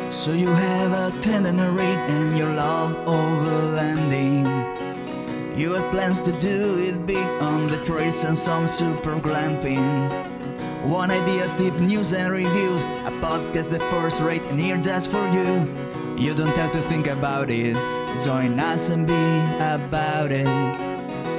So you have a tender read and you love overlanding. You have plans to do it big on the trace and some super glamping. One ideas, deep news and reviews, a podcast the first rate and here just for you. You don't have to think about it, join us and be about it.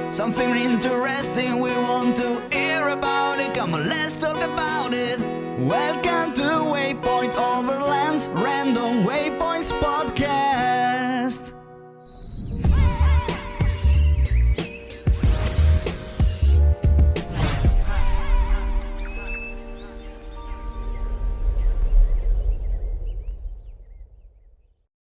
Something interesting we want to hear about it, come on let's talk about it. Welcome to Waypoint Overland's Random Waypoints Podcast.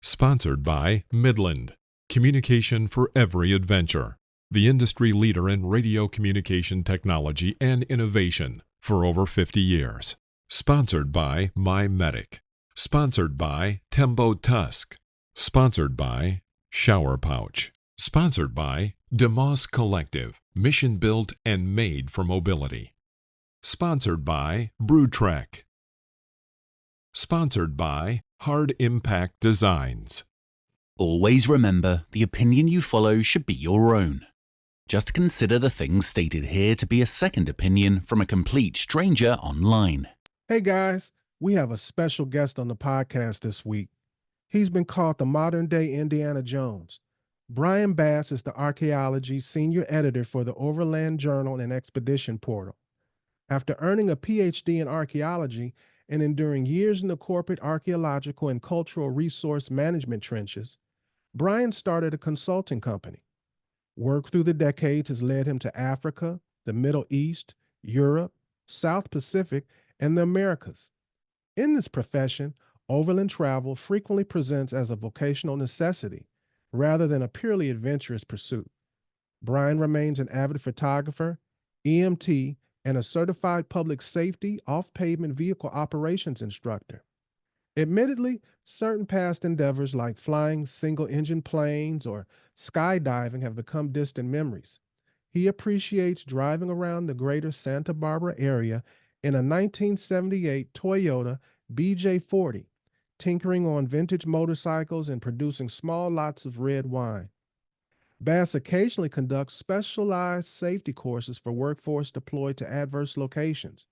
Sponsored by Midland, communication for every adventure, the industry leader in radio communication technology and innovation for over 50 years. Sponsored by My Medic. Sponsored by Tembo Tusk. Sponsored by Shower Pouch. Sponsored by DeMoss Collective, mission built and made for mobility. Sponsored by Brewtrek. Sponsored by Hard Impact Designs. Always remember, the opinion you follow should be your own. Just consider the things stated here to be a second opinion from a complete stranger online. Hey guys, we have a special guest on the podcast this week. He's been called the modern-day Indiana Jones. Byron Bass is the Archaeology Senior Editor for the Overland Journal and Expedition Portal. After earning a Ph.D. in Archaeology and enduring years in the corporate archaeological and cultural resource management trenches, Bryon started a consulting company. Work through the decades has led him to Africa, the Middle East, Europe, South Pacific, and the Americas. In this profession, overland travel frequently presents as a vocational necessity rather than a purely adventurous pursuit. Bryon remains an avid photographer, EMT, and a certified public safety off-pavement vehicle operations instructor. Admittedly, certain past endeavors like flying single-engine planes or skydiving have become distant memories. He appreciates driving around the greater Santa Barbara area in a 1978 Toyota BJ40, tinkering on vintage motorcycles and producing small lots of red wine. Bass occasionally conducts specialized safety courses for workforce deployed to adverse locations,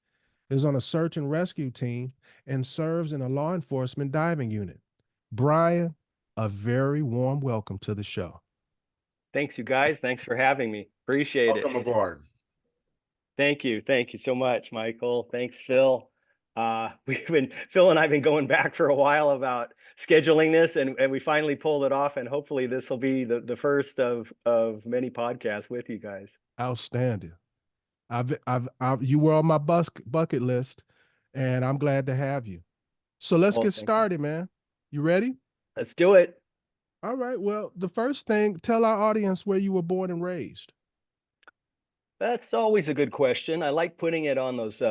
is on a search and rescue team, and serves in a law enforcement diving unit. Bryon, a very warm welcome to the show. Thanks, you guys. Thanks for having me. Appreciate it. Welcome aboard. Thank you. Thank you so much, Michael. Thanks, Phil. Phil and I have been going back for a while about scheduling this, and we finally pulled it off, and hopefully this will be the first of many podcasts with you guys. Outstanding. You were on my bucket list, and I'm glad to have you. So let's get started, man. You ready? Let's do it. All right. Well, the first thing, tell our audience where you were born and raised. That's always a good question. I like putting it on those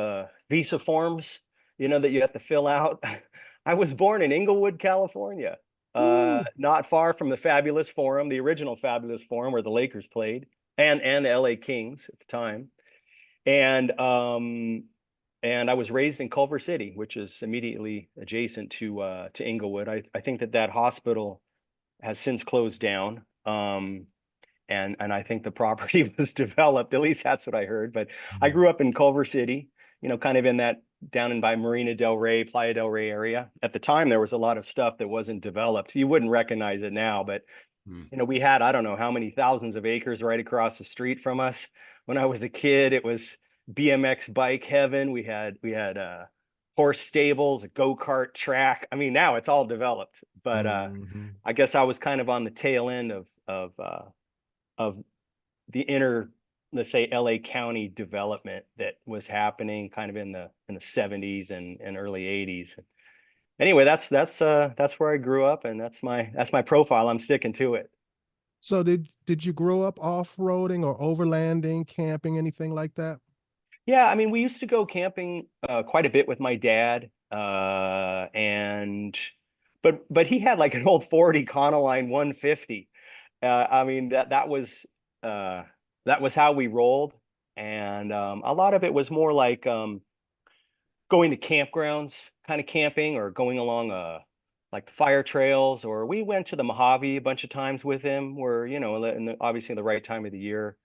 visa forms, that you have to fill out. I was born in Inglewood, California, not far from the Fabulous Forum, the original Fabulous Forum where the Lakers played, and the LA Kings at the time. And I was raised in Culver City, which is immediately adjacent to Inglewood. I think that hospital has since closed down. And I think the property was developed, at least that's what I heard. But I grew up in Culver City, kind of in that down in by Marina Del Rey, Playa Del Rey area. At the time, there was a lot of stuff that wasn't developed. You wouldn't recognize it now, but we had, I don't know how many thousands of acres right across the street from us. When I was a kid, it was BMX bike heaven. We had horse stables, a go-kart track. I mean, now it's all developed, but I guess I was kind of on the tail end of the inner, let's say, LA County development that was happening kind of in the 70s and early 80s. Anyway, that's where I grew up, and that's my profile. I'm sticking to it. So did you grow up off-roading or overlanding, camping, anything like that? Yeah, I mean, we used to go camping quite a bit with my dad, but he had like an old Ford Econoline 150. I mean, that was how we rolled, and a lot of it was more like going to campgrounds, kind of camping, or going along like fire trails, or we went to the Mojave a bunch of times with him, where, you know, obviously the right time of the year,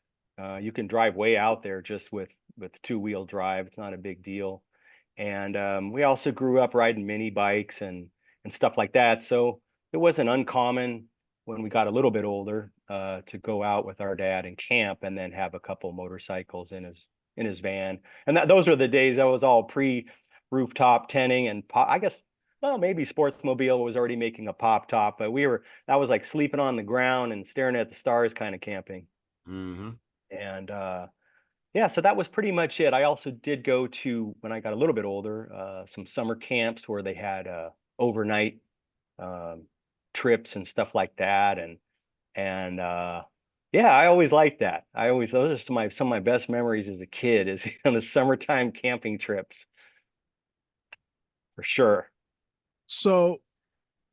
you can drive way out there just with two-wheel drive. It's not a big deal. And we also grew up riding mini bikes and stuff like that. So it wasn't uncommon when we got a little bit older to go out with our dad and camp, and then have a couple motorcycles in his van. And those are the days that was all pre rooftop tenting and I guess, well, maybe Sportsmobile was already making a pop top, but that was like sleeping on the ground and staring at the stars kind of camping. Mm-hmm. And yeah, so that was pretty much it. I also did go to, when I got a little bit older, some summer camps where they had overnight trips and stuff like that. And yeah, I always liked that. Those are some of my best memories as a kid, is on the summertime camping trips, for sure. So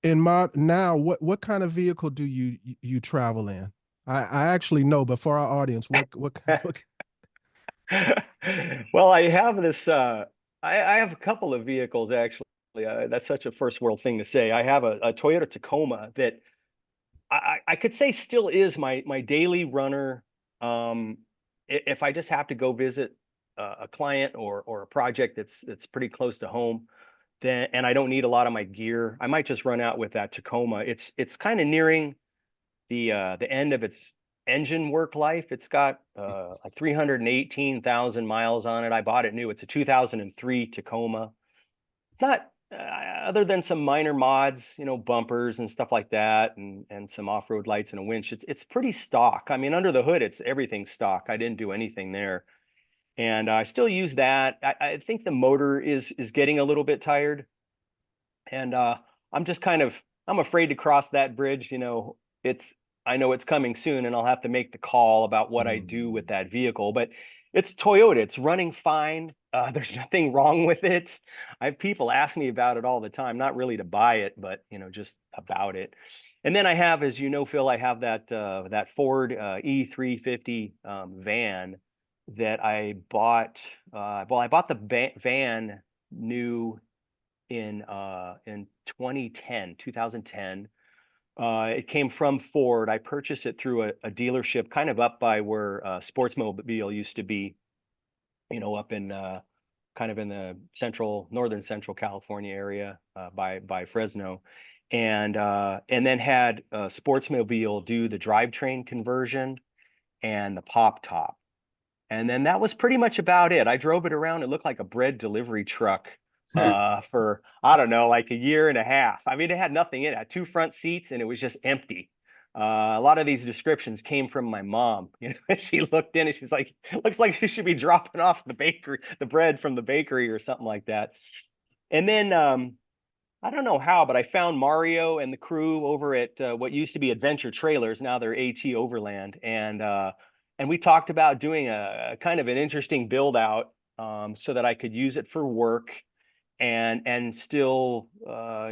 now, what kind of vehicle do you travel in? I actually know, but for our audience, what Well, I have this I have a couple of vehicles, actually. That's such a first world thing to say. I have a Toyota Tacoma that I could say still is my daily runner. If I just have to go visit a client or a project that's pretty close to home, then, and I don't need a lot of my gear, I might just run out with that Tacoma. It's kind of nearing the end of its engine work life. It's got like 318,000 miles on it. I bought it new. It's a 2003 Tacoma. It's not other than some minor mods, you know, bumpers and stuff like that, and some off-road lights and a winch. It's pretty stock. I mean, under the hood, it's everything stock. I didn't do anything there, and I still use that. I think the motor is getting a little bit tired, and I'm afraid to cross that bridge. You know, I know it's coming soon, and I'll have to make the call about what I do with that vehicle. But it's Toyota. It's running fine. There's nothing wrong with it. I have people ask me about it all the time, not really to buy it, but, you know, just about it. And then I have, as you know, Phil, I have that Ford E350 van that I bought. Well, I bought the van new in 2010. It came from Ford. I purchased it through a dealership kind of up by where Sportsmobile used to be, you know, up in kind of in the northern central California area, by Fresno, and then had Sportsmobile do the drivetrain conversion and the pop top. And then that was pretty much about it. I drove it around. It looked like a bread delivery truck for, I don't know, like a year and a half. I mean, it had nothing in it. It had two front seats and it was just empty. A lot of these descriptions came from my mom. You know, she looked in and she's like, looks like she should be dropping off the bread from the bakery or something like that. And then I don't know how, but I found Mario and the crew over at what used to be Adventure Trailers. Now they're AT Overland. And we talked about doing a kind of an interesting build out, so that I could use it for work and still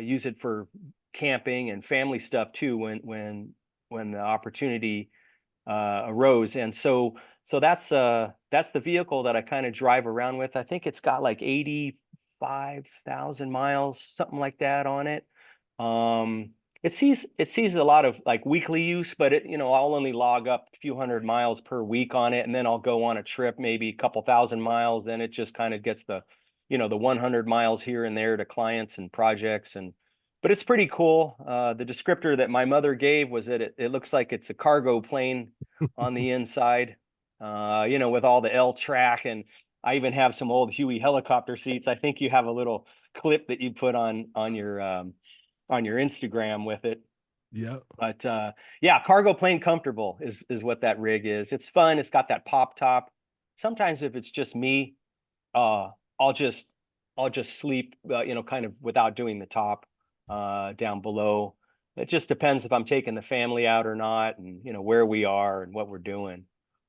use it for camping and family stuff too when the opportunity arose. And so that's the vehicle that I kind of drive around with. I think it's got like 85,000 miles, something like that on it. It sees a lot of like weekly use, but I'll only log up a few hundred miles per week on it, and then I'll go on a trip, maybe a couple thousand miles. Then it just kind of gets the 100 miles here and there to clients and projects. But it's pretty cool. The descriptor that my mother gave was that it looks like it's a cargo plane on the inside, with all the L track, and I even have some old Huey helicopter seats. I think you have a little clip that you put on your Instagram with it. Yeah. But yeah, cargo plane comfortable is what that rig is. It's fun. It's got that pop top. Sometimes if it's just me, I'll just sleep, kind of without doing the top down below. It just depends if I'm taking the family out or not, and where we are and what we're doing.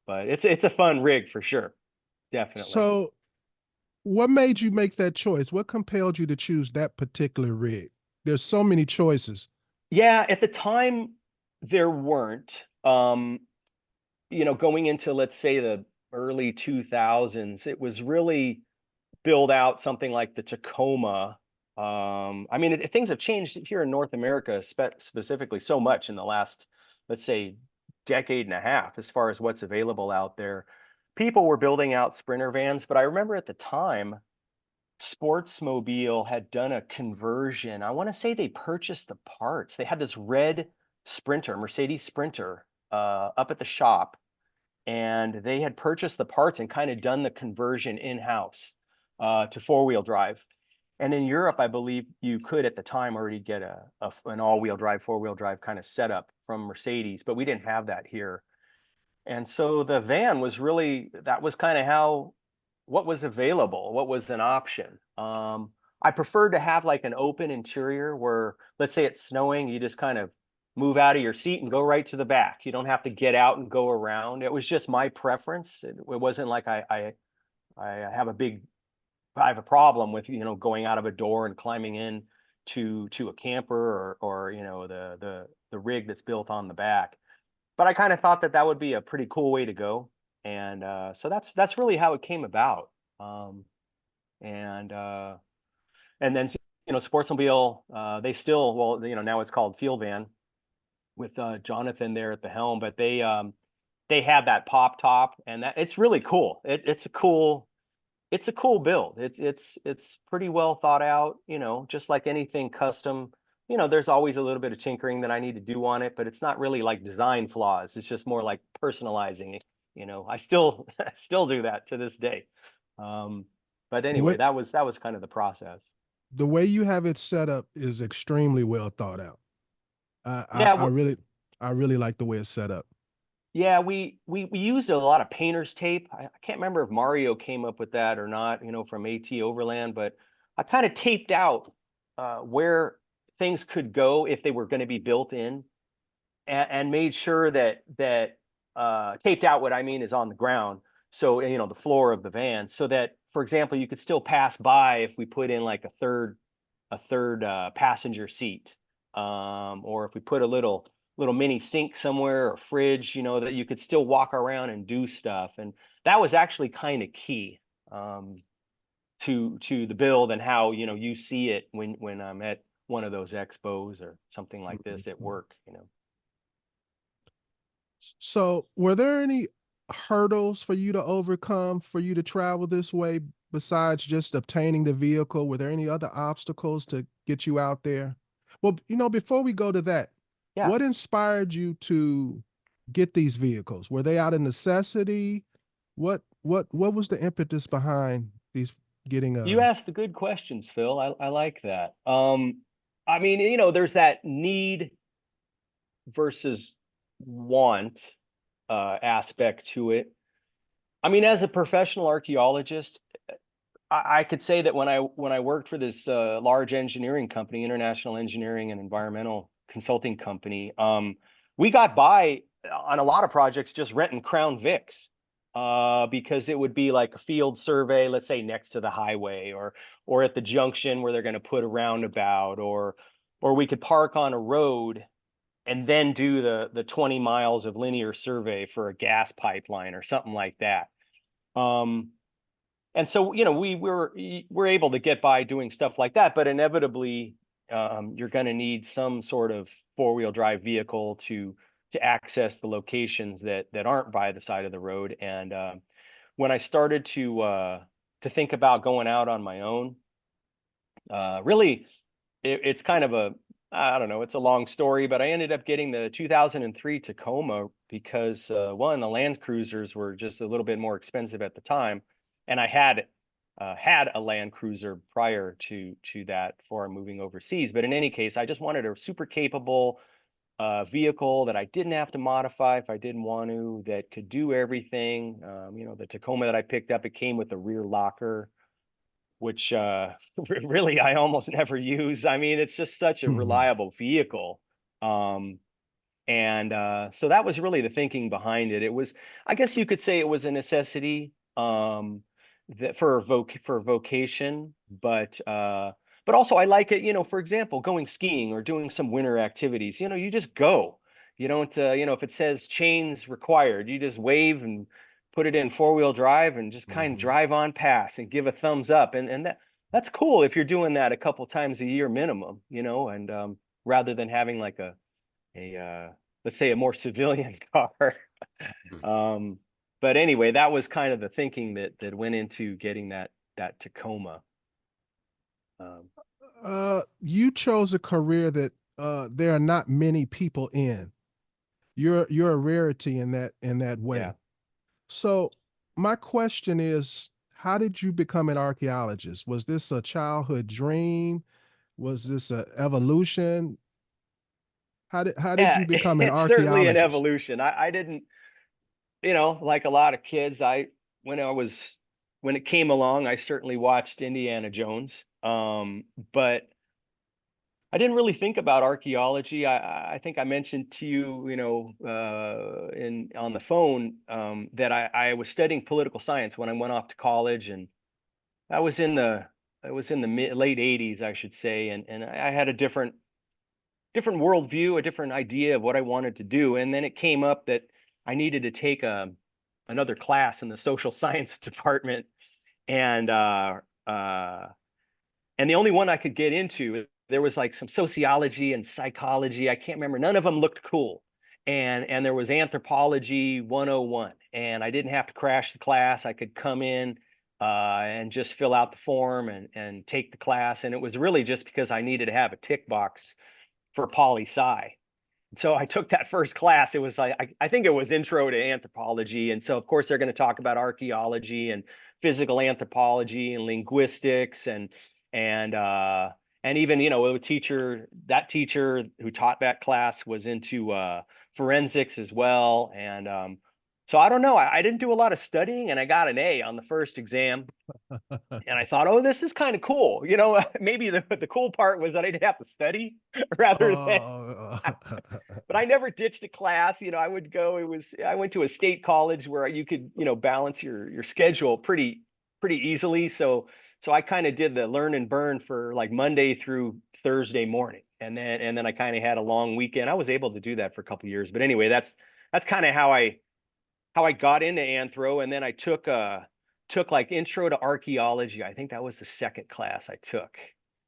But it's a fun rig for sure. Definitely. So what made you make that choice? What compelled you to choose that particular rig? There's so many choices. Yeah, at the time there weren't. Going into, let's say, the early 2000s, it was really build out something like the Tacoma, I mean, things have changed here in North America specifically so much in the last, let's say, decade and a half as far as what's available out there. People were building out sprinter vans, but I remember at the time, Sportsmobile had done a conversion. I want to say they purchased the parts. They had this red Sprinter, Mercedes Sprinter, up at the shop, and they had purchased the parts and kind of done the conversion in-house to four-wheel drive. And in Europe, I believe you could at the time already get an all-wheel drive, four-wheel drive kind of setup from Mercedes, but we didn't have that here. And so the van was really, that was kind of how, what was available, what was an option. I preferred to have like an open interior where, let's say it's snowing, you just kind of move out of your seat and go right to the back. You don't have to get out and go around. It was just my preference. It wasn't like I have a problem with, you know, going out of a door and climbing in to a camper or you know, the rig that's built on the back. But I kind of thought that would be a pretty cool way to go. And so that's really how it came about. And then, you know, Sportsmobile, they still, well, you know, now it's called Field Van with Jonathan there at the helm, but they had that pop top, and that it's really cool. It's a cool build. It's pretty well thought out, you know, just like anything custom. You know, there's always a little bit of tinkering that I need to do on it, but it's not really like design flaws. It's just more like personalizing it. You know, I still do that to this day. But anyway, that was kind of the process. The way you have it set up is extremely well thought out. Yeah, I really like the way it's set up. Yeah, we used a lot of painter's tape. I can't remember if Mario came up with that or not, you know, from AT Overland, but I kind of taped out where things could go if they were going to be built in, and made sure that taped out, what I mean is on the ground. So, you know, the floor of the van, so that, for example, you could still pass by if we put in like a third passenger seat, or if we put a little mini sink somewhere or fridge, you know, that you could still walk around and do stuff. And that was actually kind of key to the build and how, you know, you see it when I'm at one of those expos or something like this at work, you know. So were there any hurdles for you to overcome for you to travel this way besides just obtaining the vehicle? Were there any other obstacles to get you out there? Well, you know, before we go to that, Yeah. what inspired you to get these vehicles? Were they out of necessity? What was the impetus behind these getting You asked the good questions, Phil. I like that. I mean, you know, there's that need versus want aspect to it. I mean, as a professional archaeologist, I could say that when I worked for this large engineering company, international engineering and environmental consulting company, we got by on a lot of projects just renting Crown Vics, because it would be like a field survey, let's say next to the highway, or at the junction where they're going to put a roundabout, or we could park on a road and then do the 20 miles of linear survey for a gas pipeline or something like that. And so, you know, we're able to get by doing stuff like that, but inevitably, you're going to need some sort of four-wheel drive vehicle to access the locations that aren't by the side of the road. And when I started to think about going out on my own, really, it's kind of I don't know, it's a long story, but I ended up getting the 2003 Tacoma because one, the Land Cruisers were just a little bit more expensive at the time, and I had a Land Cruiser prior to that before moving overseas. But in any case, I just wanted a super capable vehicle that I didn't have to modify if I didn't want to, that could do everything. You know, the Tacoma that I picked up, it came with a rear locker, which really I almost never use. I mean, it's just such a reliable vehicle. So that was really the thinking behind it. It was, I guess you could say it was a necessity that for vocation, but also I like it, you know, for example, going skiing or doing some winter activities, you know, you just go. You don't, you know, if it says chains required, you just wave and put it in four-wheel drive and just kind of drive on past and give a thumbs up. And That's cool if you're doing that a couple times a year minimum, and rather than having like a let's say a more civilian car. Um, but anyway, that was kind of the thinking that went into getting that Tacoma. Um, You chose a career that there are not many people in. You're a rarity in that way. yeah. So my question is, how did you become an archaeologist? Was this a childhood dream? Was this a evolution? How did Yeah, you become an it's certainly an archaeologist? evolution. I didn't, like a lot of kids, when I was when it came along, I certainly watched Indiana Jones. But I didn't really think about archaeology. I think I mentioned to you, in on the phone, that I was studying political science when I went off to college, and I was in the late '80s, I should say, and I had a different worldview, a different idea of what I wanted to do, and then it came up that I needed to take another class in the social science department, and and the only one I could get into, there was like some sociology and psychology. I can't remember. None of them looked cool. And there was anthropology 101. And I didn't have to crash the class. I could come in and just fill out the form and take the class. And it was really just because I needed to have a tick box for poli sci. So I took that first class. It was like I think it was intro to anthropology. And so of course they're going to talk about archaeology and physical anthropology and linguistics and even that teacher who taught that class was into forensics as well. And so I don't know. I didn't do a lot of studying, and I got an A on the first exam. And I thought, oh, this is kind of cool. Maybe the cool part was that I didn't have to study rather than. Oh, But I never ditched a class. I went to a state college where you could, balance your schedule pretty easily. So I kind of did the learn and burn for like Monday through Thursday morning. And then I kind of had a long weekend. I was able to do that for a couple of years. But anyway, that's kind of how I got into anthro. And then I took like intro to archaeology. I think that was the second class I took.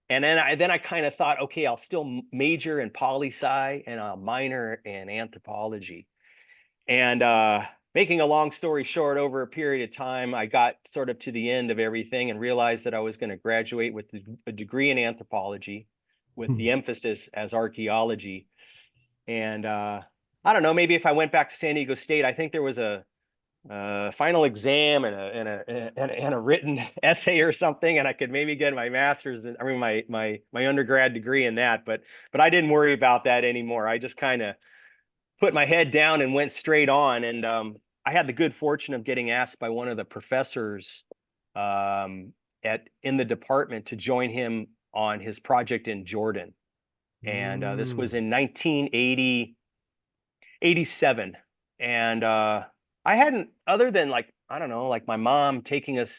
And then I kind of thought, okay, I'll still major in poli sci and I'll minor in anthropology. And making a long story short, over a period of time, I got sort of to the end of everything and realized that I was going to graduate with a degree in anthropology with the emphasis as archaeology. And I don't know, maybe if I went back to San Diego State, I think there was a final exam and a written essay or something, and I could maybe get my master's, my undergrad degree in that. But I didn't worry about that anymore. I just kind of put my head down and went straight on. And I had the good fortune of getting asked by one of the professors in the department to join him on his project in Jordan. And this was in 1987. And I hadn't, other than like, I don't know, like my mom taking us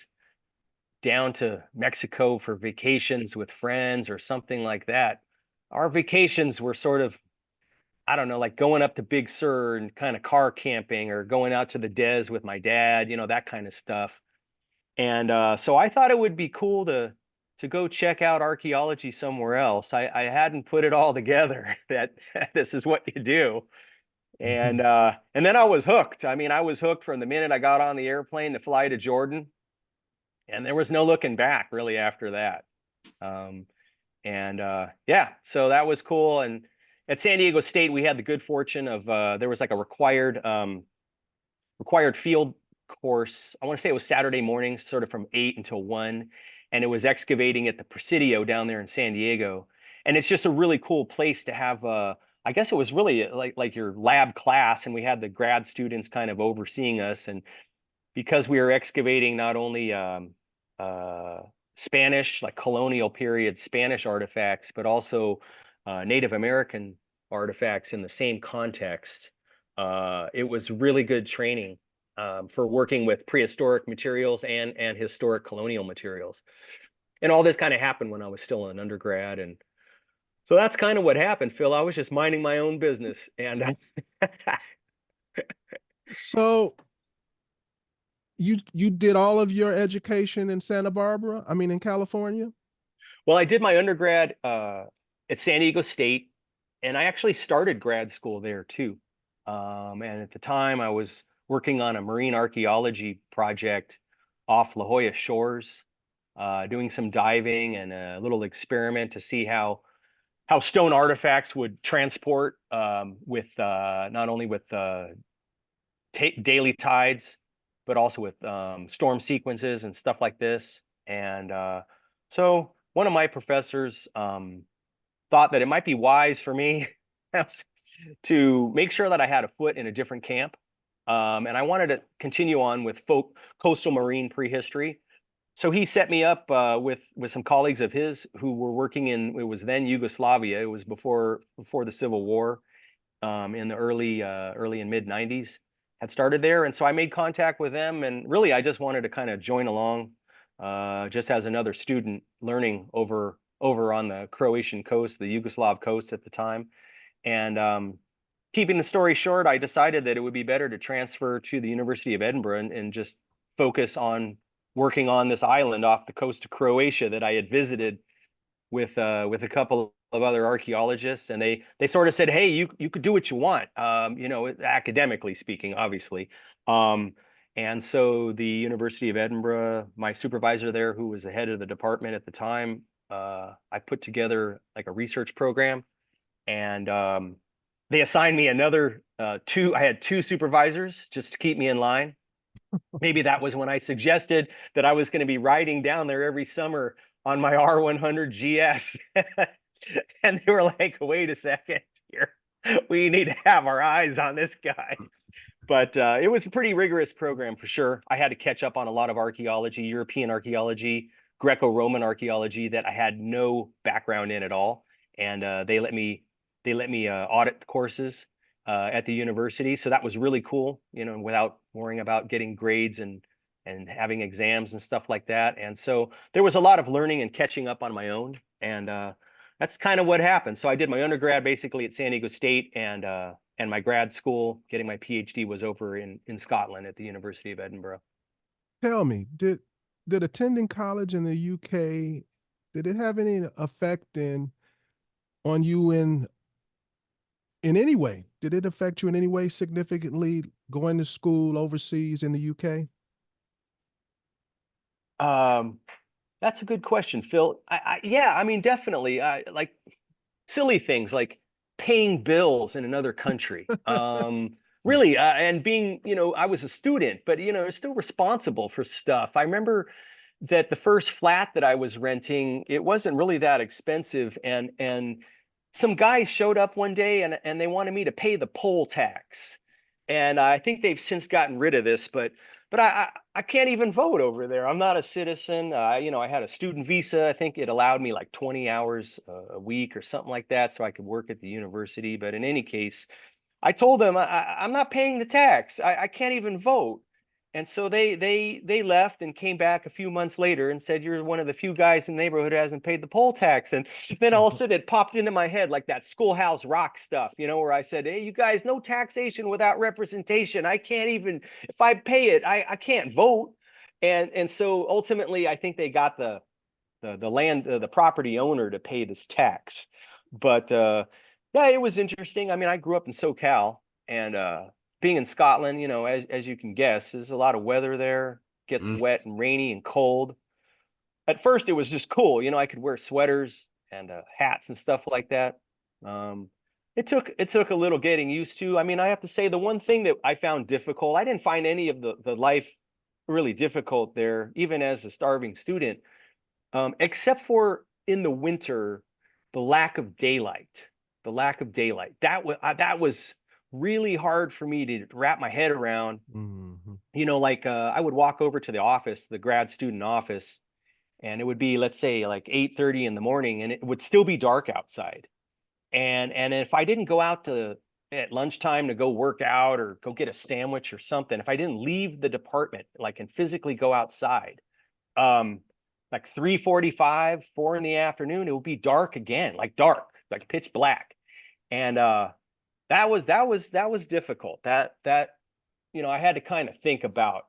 down to Mexico for vacations with friends or something like that. Our vacations were sort of, I don't know, like going up to Big Sur and kind of car camping or going out to the Des with my dad, that kind of stuff. And so I thought it would be cool to go check out archaeology somewhere else. I hadn't put it all together that this is what you do. And then I was hooked. I mean, I was hooked from the minute I got on the airplane to fly to Jordan, and there was no looking back really after that. Yeah, so that was cool. And at San Diego State, we had the good fortune of there was like a required field course. I want to say it was Saturday mornings, sort of from 8 until 1, and it was excavating at the Presidio down there in San Diego. And it's just a really cool place to have I guess it was really like your lab class, and we had the grad students kind of overseeing us. And because we were excavating not only Spanish, like colonial period Spanish artifacts, but also Native American artifacts in the same context, it was really good training for working with prehistoric materials and historic colonial materials. And all this kind of happened when I was still an undergrad. And so that's kind of what happened, Phil. I was just minding my own business. And so you did all of your education in Santa Barbara? I mean, in California? Well, I did my undergrad at San Diego State, and I actually started grad school there too. And at the time, I was working on a marine archaeology project off La Jolla shores, doing some diving and a little experiment to see how stone artifacts would transport with not only with daily tides, but also with storm sequences and stuff like this. And so one of my professors thought that it might be wise for me to make sure that I had a foot in a different camp. And I wanted to continue on with coastal marine prehistory. So he set me up with some colleagues of his who were working in, it was then Yugoslavia. It was before the Civil War, in the early and mid 90s had started there. And so I made contact with them, and really I just wanted to kind of join along just as another student learning over on the Croatian coast, the Yugoslav coast at the time. And keeping the story short, I decided that it would be better to transfer to the University of Edinburgh and just focus on working on this island off the coast of Croatia that I had visited with a couple of other archaeologists, and they sort of said, hey, you could do what you want, academically speaking, obviously. And so the University of Edinburgh, my supervisor there, who was the head of the department at the time, I put together like a research program, and they assigned me another two. I had two supervisors just to keep me in line. Maybe that was when I suggested that I was going to be riding down there every summer on my R100 GS. And they were like, wait a second here. We need to have our eyes on this guy. But it was a pretty rigorous program for sure. I had to catch up on a lot of archaeology, European archaeology, Greco-Roman archaeology that I had no background in at all. And they let me audit the courses at the university. So that was really cool, without worrying about getting grades and having exams and stuff like that. And so there was a lot of learning and catching up on my own. And that's kind of what happened. So I did my undergrad basically at San Diego State, and my grad school, getting my PhD, was over in Scotland at the University of Edinburgh. Tell me, did attending college in the UK, did it have any effect on you in any way? Did it affect you in any way significantly going to school overseas in the UK? That's a good question, Phil. Yeah, I mean, definitely. Like silly things like paying bills in another country. Really, and being, I was a student, but still responsible for stuff. I remember that the first flat that I was renting, it wasn't really that expensive, and some guys showed up one day and they wanted me to pay the poll tax. And I think they've since gotten rid of this, but I can't even vote over there. I'm not a citizen. I had a student visa. I think it allowed me like 20 hours a week or something like that, so I could work at the university. But in any case, I told them I'm not paying the tax. I can't even vote. And so they left and came back a few months later and said, you're one of the few guys in the neighborhood who hasn't paid the poll tax. And then all of a sudden it popped into my head like that Schoolhouse Rock stuff, where I said, hey, you guys, no taxation without representation. I can't even, if I pay it, I can't vote. And so ultimately, I think they got the land, the property owner to pay this tax. But yeah, it was interesting. I mean, I grew up in SoCal, and being in Scotland, as you can guess, there's a lot of weather there. Gets wet and rainy and cold. At first, it was just cool. I could wear sweaters and hats and stuff like that. It took a little getting used to. I mean, I have to say the one thing that I found difficult, I didn't find any of the life really difficult there, even as a starving student, except for in the winter, the lack of daylight. That was really hard for me to wrap my head around. Like I would walk over to the office, the grad student office, and it would be, let's say, like 8:30 in the morning, and it would still be dark outside. And if I didn't go out at lunchtime to go work out or go get a sandwich or something, if I didn't leave the department, like, and physically go outside, like 3:45, 4 in the afternoon, it would be dark again, like pitch black. And that was difficult. That I had to kind of think about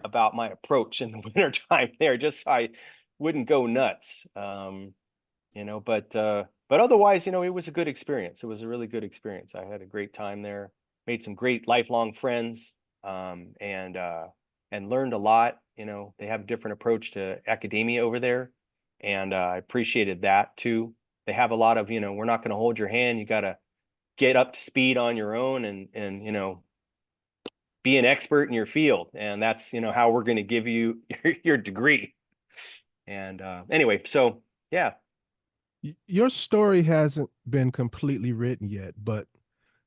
about my approach in the wintertime there, just so I wouldn't go nuts. But otherwise, it was a good experience. It was a really good experience. I had a great time there, made some great lifelong friends, and learned a lot. They have a different approach to academia over there, and I appreciated that too. They have a lot of, we're not going to hold your hand. You got to get up to speed on your own, and be an expert in your field, and that's how we're going to give you your degree. And anyway, so yeah. Your story hasn't been completely written yet, but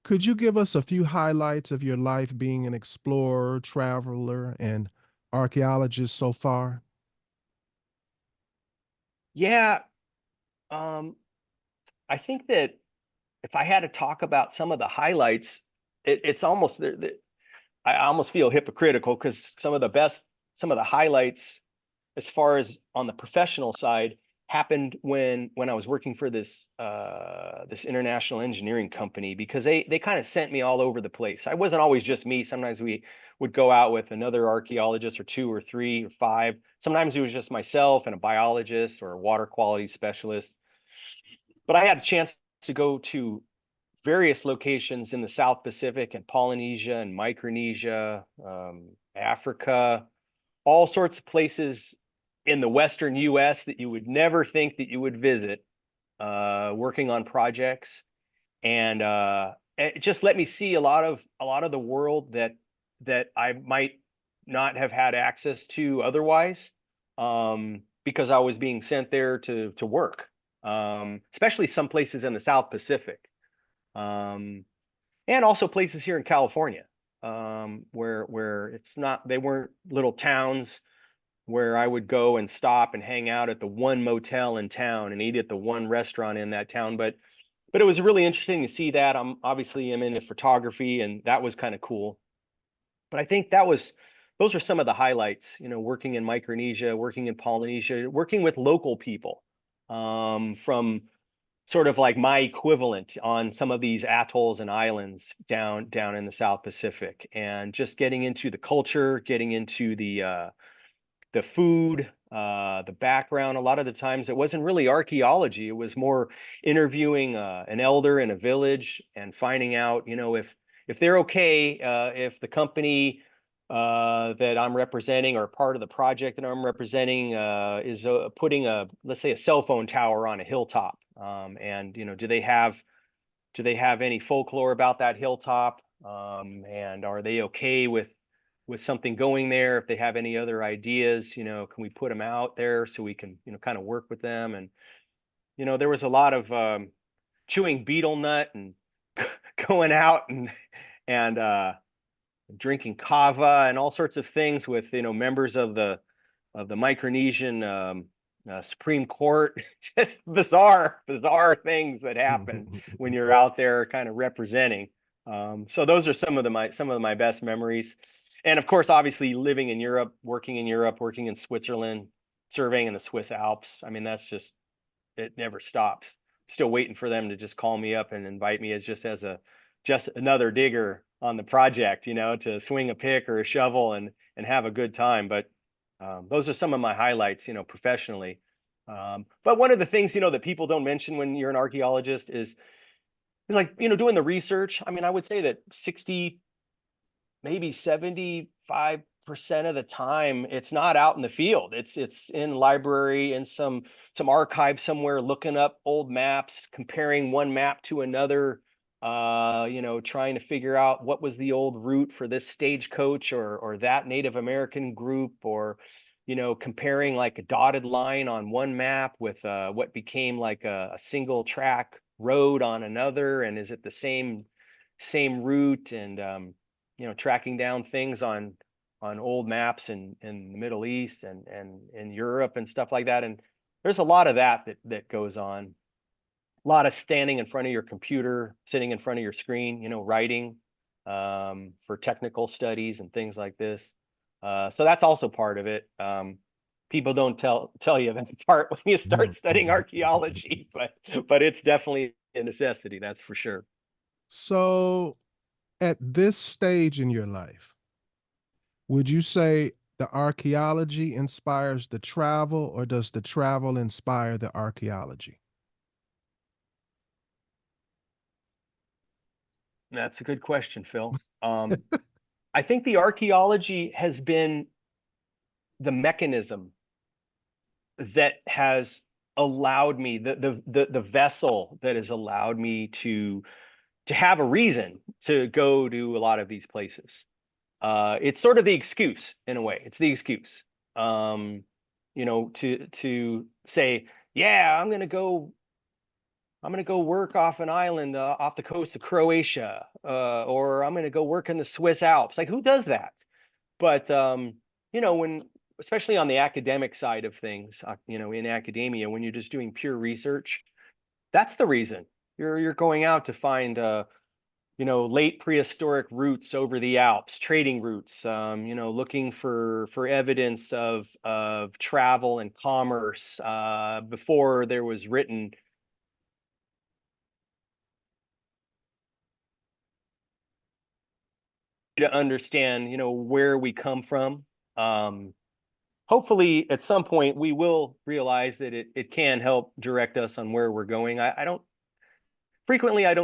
could you give us a few highlights of your life being an explorer, traveler, and archaeologist so far? Yeah. I think that if I had to talk about some of the highlights, it's almost I almost feel hypocritical, because some of the highlights as far as on the professional side happened when I was working for this international engineering company, because they kind of sent me all over the place. I wasn't always just me. Sometimes we would go out with another archaeologist, or 2 or 3 or 5. Sometimes it was just myself and a biologist or a water quality specialist. But I had a chance to go to various locations in the South Pacific and Polynesia and Micronesia, Africa, all sorts of places in the Western US that you would never think that you would visit, working on projects. And it just let me see a lot of the world that I might not have had access to otherwise, because I was being sent there to work, especially some places in the South Pacific, and also places here in California, where they weren't little towns where I would go and stop and hang out at the one motel in town and eat at the one restaurant in that town. But it was really interesting to see that. I'm into photography, and that was kind of cool. But I think those are some of the highlights, working in Micronesia, working in Polynesia, working with local people, from sort of like my equivalent on some of these atolls and islands down in the South Pacific, and just getting into the culture, getting into the food, the background. A lot of the times it wasn't really archaeology. It was more interviewing an elder in a village and finding out, if they're okay, if the company that I'm representing, or part of the project that I'm representing, is putting let's say a cell phone tower on a hilltop. And do they have any folklore about that hilltop? And are they okay with something going there? If they have any other ideas, can we put them out there so we can, kind of work with them? And, there was a lot of chewing betel nut and going out and drinking kava and all sorts of things with, members of the Micronesian Supreme Court. Just bizarre things that happen when you're out there kind of representing. So those are some of my best memories. And of course, obviously, living in Europe, working in Switzerland, surveying in the Swiss Alps. I mean, it never stops. Still waiting for them to just call me up and invite me as just another digger on the project, to swing a pick or a shovel and have a good time. But those are some of my highlights, professionally. But one of the things, that people don't mention when you're an archaeologist is like, doing the research. I mean, I would say that 60, maybe 75% of the time, it's not out in the field. It's in library, in some archive somewhere, looking up old maps, comparing one map to another, trying to figure out what was the old route for this stagecoach or that Native American group, or, comparing like a dotted line on one map with what became like a single track road on another, and is it the same route? And tracking down things on old maps in the Middle East and in Europe and stuff like that. And there's a lot of that goes on. A lot of standing in front of your computer, sitting in front of your screen, writing for technical studies and things like this. So that's also part of it. People don't tell you that part when you start studying archaeology, but it's definitely a necessity, that's for sure. So, at this stage in your life, would you say the archaeology inspires the travel, or does the travel inspire the archaeology? That's a good question, Phil. I think the archaeology has been the mechanism that has allowed me, the vessel that has allowed me to have a reason to go to a lot of these places. It's sort of the excuse in a way. It's the excuse, to say, yeah, I'm gonna go work off an island off the coast of Croatia, or I'm gonna go work in the Swiss Alps. Like, who does that? But when, especially on the academic side of things, in academia, when you're just doing pure research, that's the reason you're going out to find late prehistoric routes over the Alps, trading routes, looking for evidence of travel and commerce before there was written. To understand, where we come from. Hopefully at some point we will realize that it can help direct us on where we're going. I don't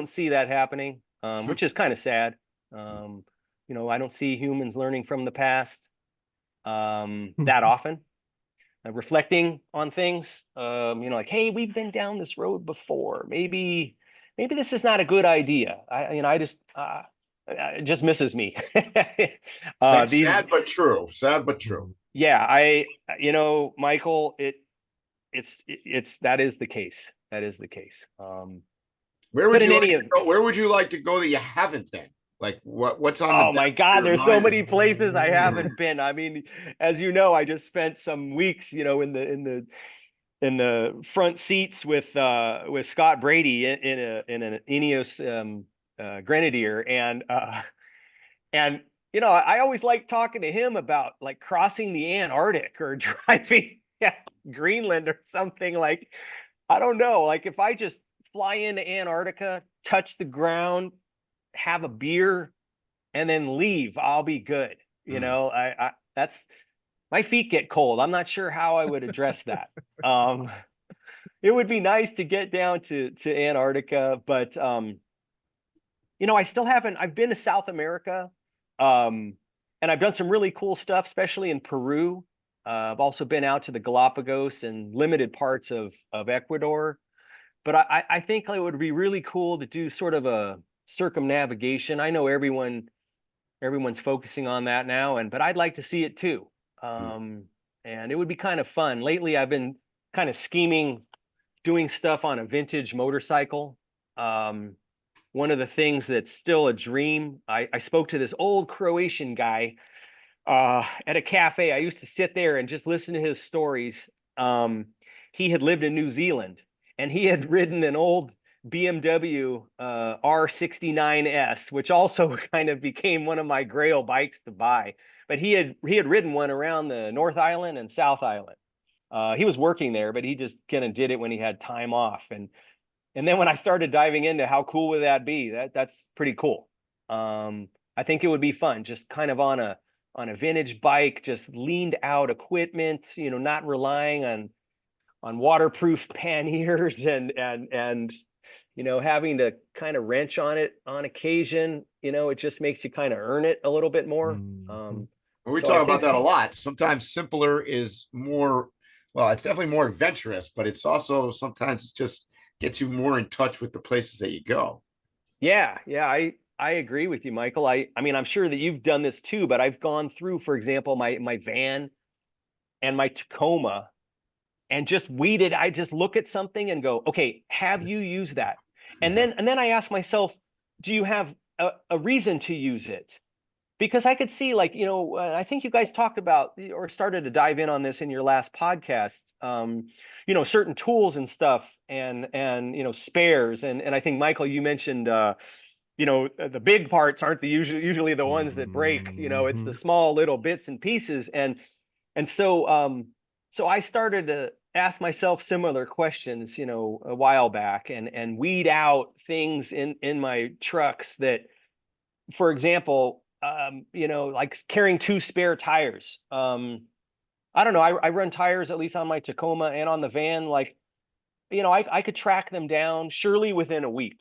see that happening, which is kind of sad. I don't see humans learning from the past that often, reflecting on things, like, hey, we've been down this road before. Maybe this is not a good idea. It just misses me. Sad but true. Sad but true. Yeah, Michael, that is the case. That is the case. Where would you like to go that you haven't been? Like, what's on? Oh my God, there's so many places I haven't been. I mean, as you know, I just spent some weeks, in the front seats with Scott Brady in an Ineos Grenadier, and I always like talking to him about like crossing the Antarctic or driving Greenland or something. Like, I don't know, like if I just fly into Antarctica, touch the ground, have a beer, and then leave, I'll be good. I that's, my feet get cold. I'm not sure how I would address that. It would be nice to get down to Antarctica, but I still haven't. I've been to South America, and I've done some really cool stuff, especially in Peru. I've also been out to the Galapagos and limited parts of Ecuador. But I think it would be really cool to do sort of a circumnavigation. I know everyone's focusing on that now, but I'd like to see it too. And it would be kind of fun. Lately, I've been kind of scheming, doing stuff on a vintage motorcycle. One of the things that's still a dream, I spoke to this old Croatian guy at a cafe. I used to sit there and just listen to his stories. He had lived in New Zealand, and he had ridden an old BMW R69S, which also kind of became one of my grail bikes to buy. But he had ridden one around the North Island and South Island. He was working there, but he just kind of did it when he had time off. And then when I started diving into how cool would that be, that's pretty cool. I think it would be fun, just kind of on a vintage bike, just leaned out equipment, not relying on waterproof panniers and having to kind of wrench on it on occasion. It just makes you kind of earn it a little bit more. We talk about that a lot. Sometimes simpler is more, well, it's definitely more adventurous, but it's also sometimes it's just gets you more in touch with the places that you go. Yeah, I agree with you, Michael. I mean, I'm sure that you've done this too, but I've gone through, for example, my van and my Tacoma, and just weeded. I just look at something and go, okay, have you used that? And then I ask myself, do you have a reason to use it? Because I could see, like, I think you guys talked about or started to dive in on this in your last podcast, certain tools and stuff and spares. And I think, Michael, you mentioned, the big parts aren't usually the ones that break. It's the small little bits and pieces. And so I started to ask myself similar questions, a while back, and weed out things in my trucks that, for example, like carrying 2 spare tires. I don't know. I run tires at least on my Tacoma and on the van. Like, I could track them down surely within a week.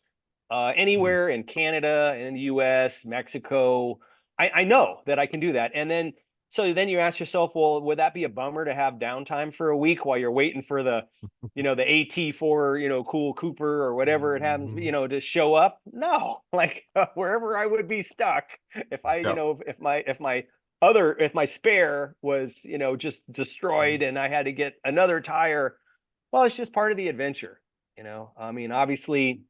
Anywhere in Canada, in the US, Mexico. I know that I can do that. And then, so then you ask yourself, well, would that be a bummer to have downtime for a week while you're waiting for the AT4, cool Cooper or whatever it happens, to show up? No, like wherever I would be stuck if I, Yep. if my spare was, just destroyed and I had to get another tire. Well, it's just part of the adventure, I mean, obviously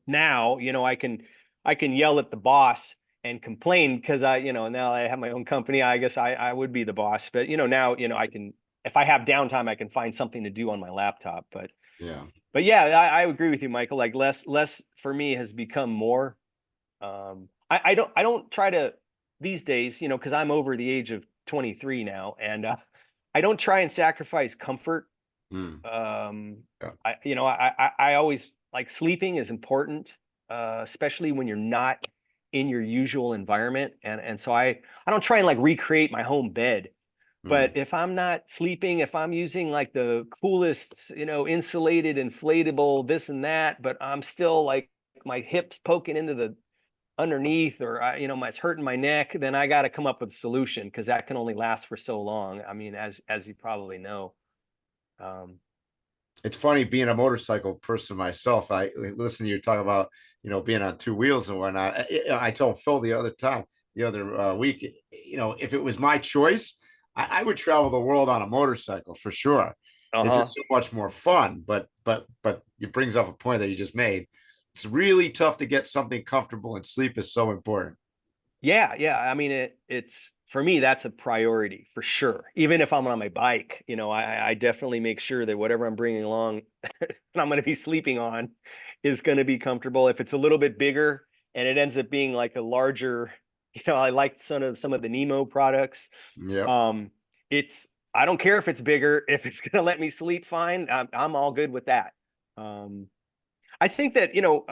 now, I can yell at the boss and complain because now I have my own company. I guess I would be the boss, but now, I can, if I have downtime, I can find something to do on my laptop. But Yeah. I agree with you, Michael. Like less for me has become more. I don't try to these days, because I'm over the age of 23 now, and I don't try and sacrifice comfort. Mm. Yeah. I always like sleeping is important, especially when you're not in your usual environment. And so I don't try and like recreate my home bed. But if I'm not sleeping, if I'm using like the coolest, insulated, inflatable, this and that, but I'm still like my hips poking into the underneath, or it's hurting my neck, then I got to come up with a solution, because that can only last for so long. I mean, as you probably know. It's funny being a motorcycle person myself. I listen to you talk about, being on 2 wheels and whatnot. I told Phil the other week, if it was my choice, I would travel the world on a motorcycle for sure. It's just so much more fun. But it brings up a point that you just made. It's really tough to get something comfortable, and sleep is so important. Yeah. I mean, it's for me, that's a priority for sure. Even if I'm on my bike, I definitely make sure that whatever I'm bringing along and I'm going to be sleeping on is going to be comfortable. If it's a little bit bigger and it ends up being like a larger, I like some of the Nemo products. Yeah. I don't care if it's bigger, if it's going to let me sleep fine, I'm all good with that. I think that, you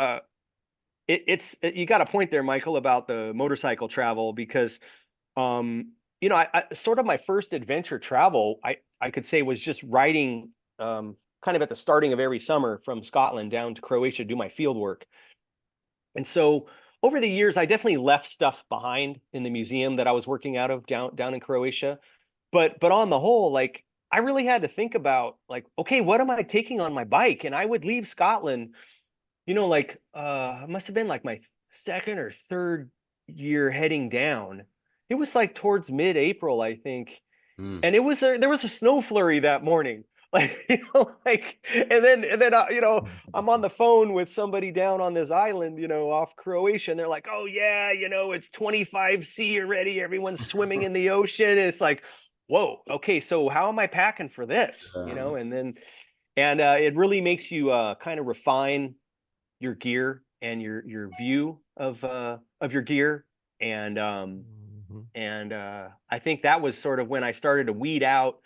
got a point there, Michael, about the motorcycle travel, because I sort of my first adventure travel, I could say, was just riding kind of at the starting of every summer from Scotland down to Croatia to do my field work. And so over the years, I definitely left stuff behind in the museum that I was working out of down in Croatia. But on the whole, like, I really had to think about, like, okay, what am I taking on my bike? And I would leave Scotland, it must have been like my second or third year heading down. It was like towards mid-April, I think. And there was a snow flurry that morning. Like, and then I'm on the phone with somebody down on this island, off Croatia, and they're like, "Oh yeah, it's 25°C already. Everyone's swimming in the ocean." And it's like, whoa, okay, so how am I packing for this? And it really makes you kind of refine your gear and your view of your gear. And I think that was sort of when I started to weed out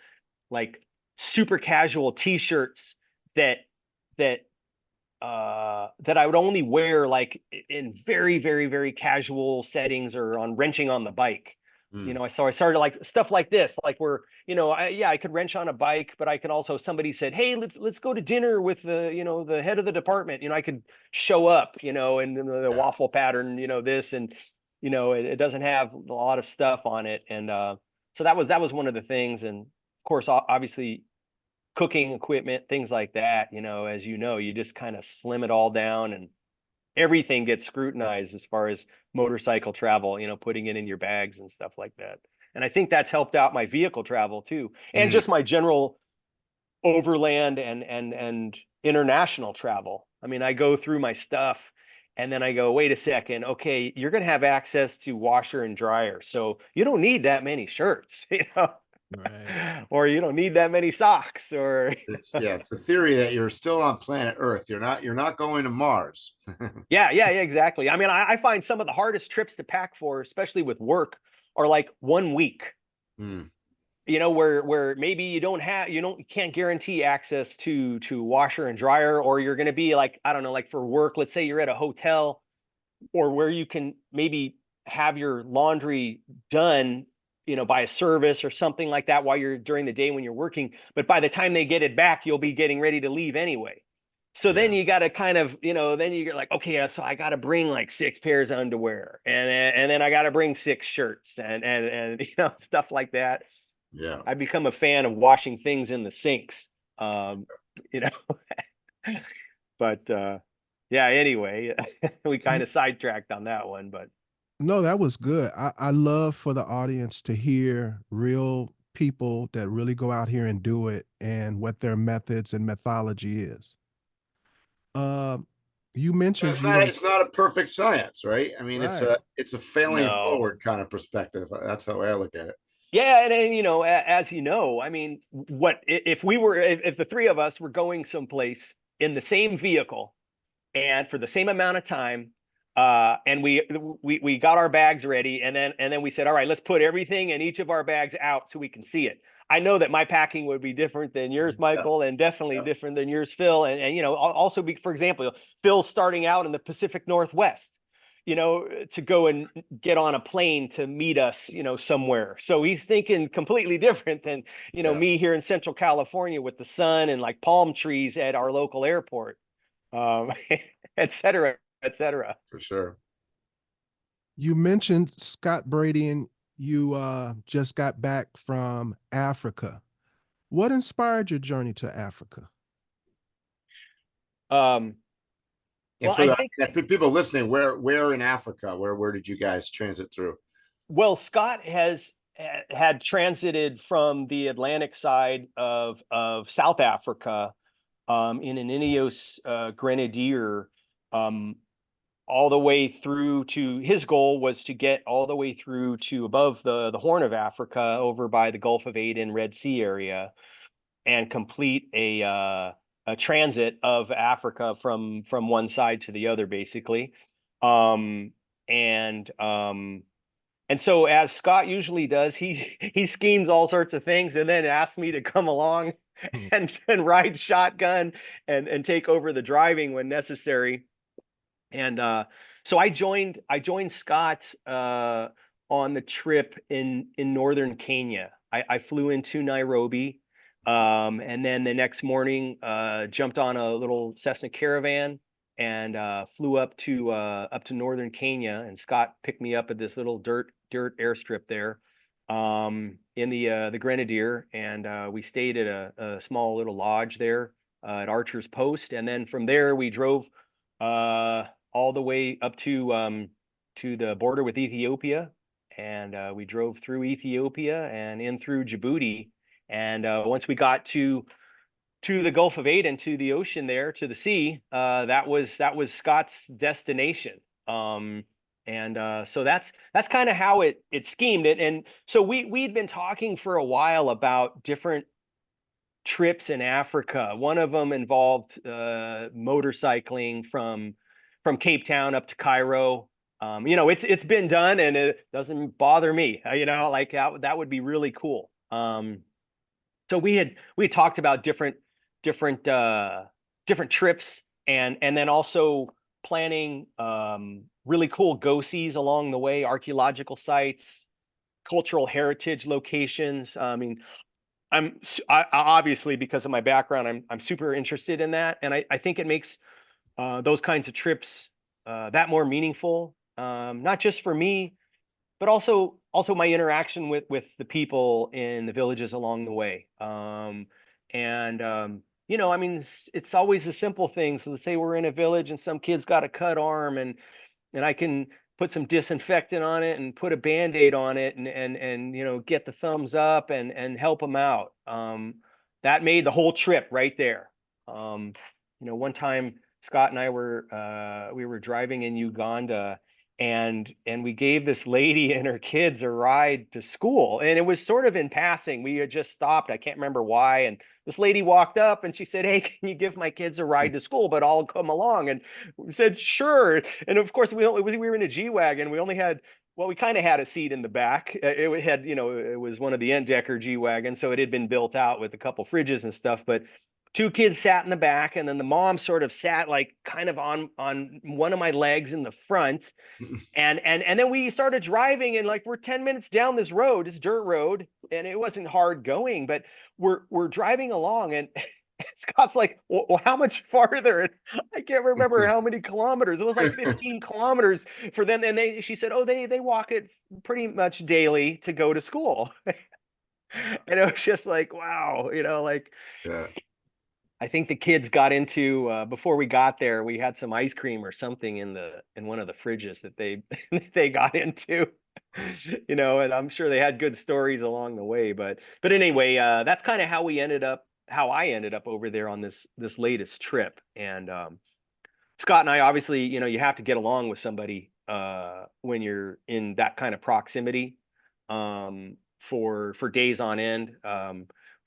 like super casual t-shirts that I would only wear like in very, very, very casual settings or on wrenching on the bike. So I started like stuff like this, like where, I could wrench on a bike, but I could also, somebody said, "Hey, let's go to dinner with the head of the department." I could show up, and the waffle pattern, this, and, it doesn't have a lot of stuff on it. And so that was one of the things. And of course, obviously cooking equipment, things like that, as you just kind of slim it all down, and everything gets scrutinized as far as motorcycle travel, putting it in your bags and stuff like that. And I think that's helped out my vehicle travel too. And just my general overland and international travel. I mean, I go through my stuff and then I go, wait a second, okay, you're going to have access to washer and dryer. So you don't need that many shirts, Right. or you don't need that many socks, or It's the theory that you're still on planet Earth. You're not going to Mars. Yeah, exactly. I mean, I find some of the hardest trips to pack for, especially with work, are like 1 week. Where maybe you can't guarantee access to washer and dryer, or you're going to be like, I don't know, like for work, let's say you're at a hotel, or where you can maybe have your laundry done, by a service or something like that while you're during the day when you're working. But by the time they get it back, you'll be getting ready to leave anyway. So then you got to kind of, then you're like, okay, so I got to bring like 6 pairs of underwear, and then I got to bring 6 shirts and stuff like that. Yeah. I become a fan of washing things in the sinks. But yeah, anyway, we kind of sidetracked on that one, but No, that was good. I love for the audience to hear real people that really go out here and do it and what their methods and methodology is. You mentioned it's not a perfect science, right? I mean, right. it's a failing No. forward kind of perspective. That's the way I look at it. Yeah, and as you know, I mean, if the 3 of us were going someplace in the same vehicle and for the same amount of time, and we got our bags ready, and then we said, all right, let's put everything in each of our bags out so we can see it. I know that my packing would be different than yours, Michael, and definitely different than yours, Phil. And also for example, Phil's starting out in the Pacific Northwest, to go and get on a plane to meet us, somewhere. So he's thinking completely different than, me here in Central California with the sun and like palm trees at our local airport, et cetera, et cetera. For sure. You mentioned Scott Brady, and you just got back from Africa. What inspired your journey to Africa? And for people listening, where in Africa, where did you guys transit through? Well, Scott had transited from the Atlantic side of South Africa in an Ineos Grenadier, all the way through to, his goal was to get all the way through to above the Horn of Africa over by the Gulf of Aden, Red Sea area, and complete a transit of Africa from one side to the other, basically. And so, as Scott usually does, he schemes all sorts of things and then asks me to come along and ride shotgun and take over the driving when necessary. And so I joined Scott on the trip in northern Kenya. I flew into Nairobi. And then the next morning, jumped on a little Cessna Caravan and flew up to northern Kenya. And Scott picked me up at this little dirt airstrip there, in the Grenadier, and we stayed at a small little lodge there at Archer's Post. And then from there we drove all the way up to the border with Ethiopia, and we drove through Ethiopia and in through Djibouti. And once we got to the Gulf of Aden, to the ocean there, to the sea, that was Scott's destination. So that's kind of how it schemed it. And so we'd been talking for a while about different trips in Africa. One of them involved motorcycling from Cape Town up to Cairo. It's been done and it doesn't bother me. Like that would be really cool. So we had talked about different trips, and then also planning really cool go-sees along the way, archaeological sites, cultural heritage locations. I mean, I obviously, because of my background, I'm super interested in that, and I think it makes those kinds of trips that more meaningful, not just for me, but also my interaction with the people in the villages along the way. I mean, it's always the simple things. So let's say we're in a village and some kid's got a cut arm, and I can put some disinfectant on it and put a Band-Aid on it and get the thumbs up and help them out. That made the whole trip right there. One time Scott and I we were driving in Uganda, and we gave this lady and her kids a ride to school, and it was sort of in passing. We had just stopped. I can't remember why. And this lady walked up and she said, "Hey, can you give my kids a ride to school, but I'll come along?" And we said, "Sure." And of course, we were in a G-Wagon. We only had, well, we kind of had a seat in the back. It had, it was one of the end-decker G-Wagons, so it had been built out with a couple fridges and stuff. But two kids sat in the back, and then the mom sort of sat like kind of on one of my legs in the front. And then we started driving, and like we're 10 minutes down this road, this dirt road, and it wasn't hard going, but we're driving along, and Scott's like, well, how much farther? And I can't remember how many kilometers. It was like 15 kilometers for them. And she said, oh, they walk it pretty much daily to go to school. And it was just like, wow, like, Yeah. I think the kids got into, before we got there, we had some ice cream or something in one of the fridges that they got into, and I'm sure they had good stories along the way, but anyway, that's kind of how I ended up over there on this latest trip. And Scott and I, obviously, you have to get along with somebody when you're in that kind of proximity for days on end.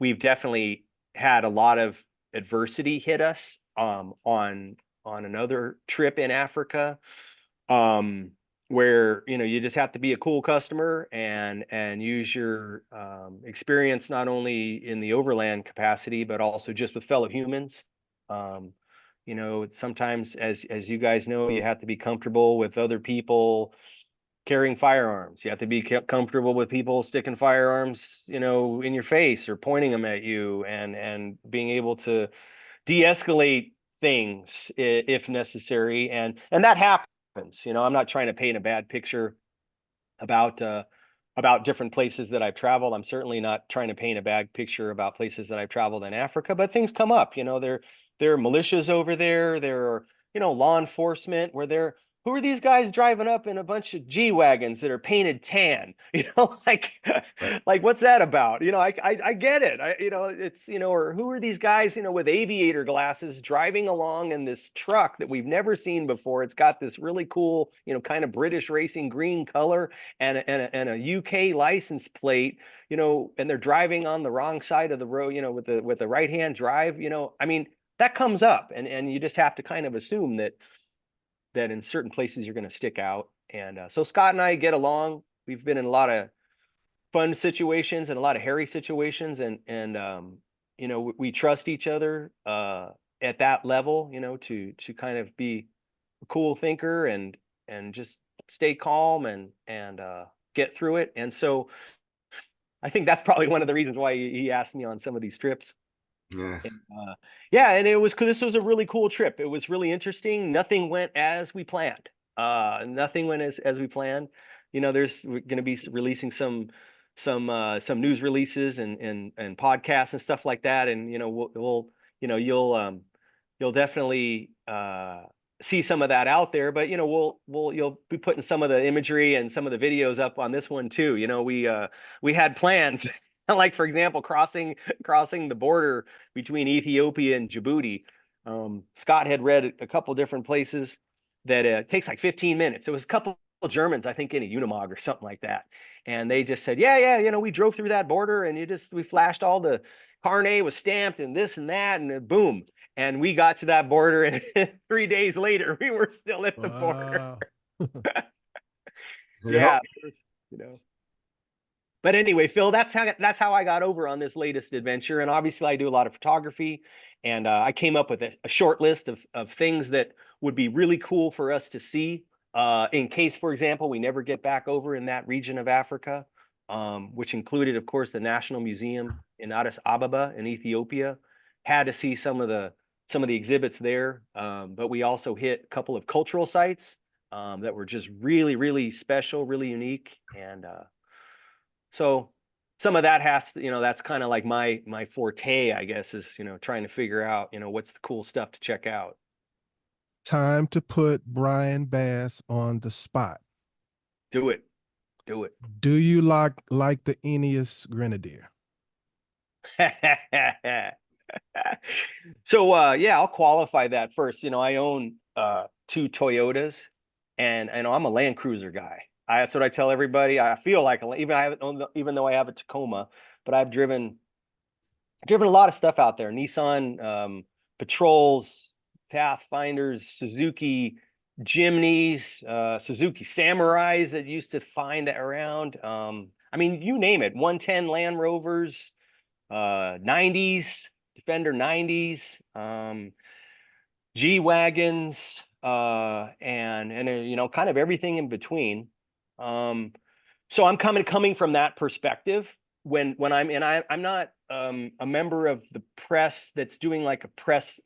We've definitely had a lot of adversity hit us on another trip in Africa, where you just have to be a cool customer and use your experience not only in the overland capacity but also just with fellow humans. Sometimes, as you guys know, you have to be comfortable with other people carrying firearms. You have to be comfortable with people sticking firearms, in your face or pointing them at you, and being able to de-escalate things if necessary. And that happens. I'm not trying to paint a bad picture about different places that I've traveled. I'm certainly not trying to paint a bad picture about places that I've traveled in Africa, but things come up. There are militias over there. There are, law enforcement where who are these guys driving up in a bunch of G-Wagons that are painted tan? Like what's that about? I get it. It's, or who are these guys, with aviator glasses driving along in this truck that we've never seen before? It's got this really cool, kind of British racing green color and a UK license plate, and they're driving on the wrong side of the road, with the right-hand drive, I mean, that comes up, and you just have to kind of assume that in certain places you're going to stick out. And so Scott and I get along. We've been in a lot of fun situations and a lot of hairy situations, and we trust each other at that level, to kind of be a cool thinker and just stay calm and get through it. And so I think that's probably one of the reasons why he asked me on some of these trips. Yeah. And this was a really cool trip. It was really interesting. Nothing went as we planned. Nothing went as we planned. We're going to be releasing some news releases and podcasts and stuff like that. And you'll definitely see some of that out there. But you'll be putting some of the imagery and some of the videos up on this one too. We had plans. Like, for example, crossing the border between Ethiopia and Djibouti. Scott had read a couple different places that it takes like 15 minutes. It was a couple of Germans, I think, in a Unimog or something like that. And they just said, yeah, we drove through that border and we flashed all the carnet was stamped and this and that, and boom. And we got to that border, and 3 days later, we were still at the border. Yeah, But anyway, Phil, that's how I got over on this latest adventure. And obviously, I do a lot of photography, and I came up with a short list of things that would be really cool for us to see in case, for example, we never get back over in that region of Africa, which included, of course, the National Museum in Addis Ababa in Ethiopia. Had to see some of the exhibits there, but we also hit a couple of cultural sites that were just really, really special, really unique, and so some of that that's kind of like my forte, I guess, is, trying to figure out, what's the cool stuff to check out. Time to put Byron Bass on the spot. Do it. Do you like the Ineos Grenadier? So I'll qualify that first. I own 2 Toyotas, and I'm a Land Cruiser guy. That's what I tell everybody. I feel like even though I have a Tacoma, but I've driven a lot of stuff out there. Nissan Patrols, Pathfinders, Suzuki Jimneys, Suzuki Samurais that used to find around. I mean, you name it. 110 Land Rovers, 90s Defender 90s, G-Wagons, and you know, kind of everything in between. So I'm coming from that perspective when I'm not a member of the press that's doing like a press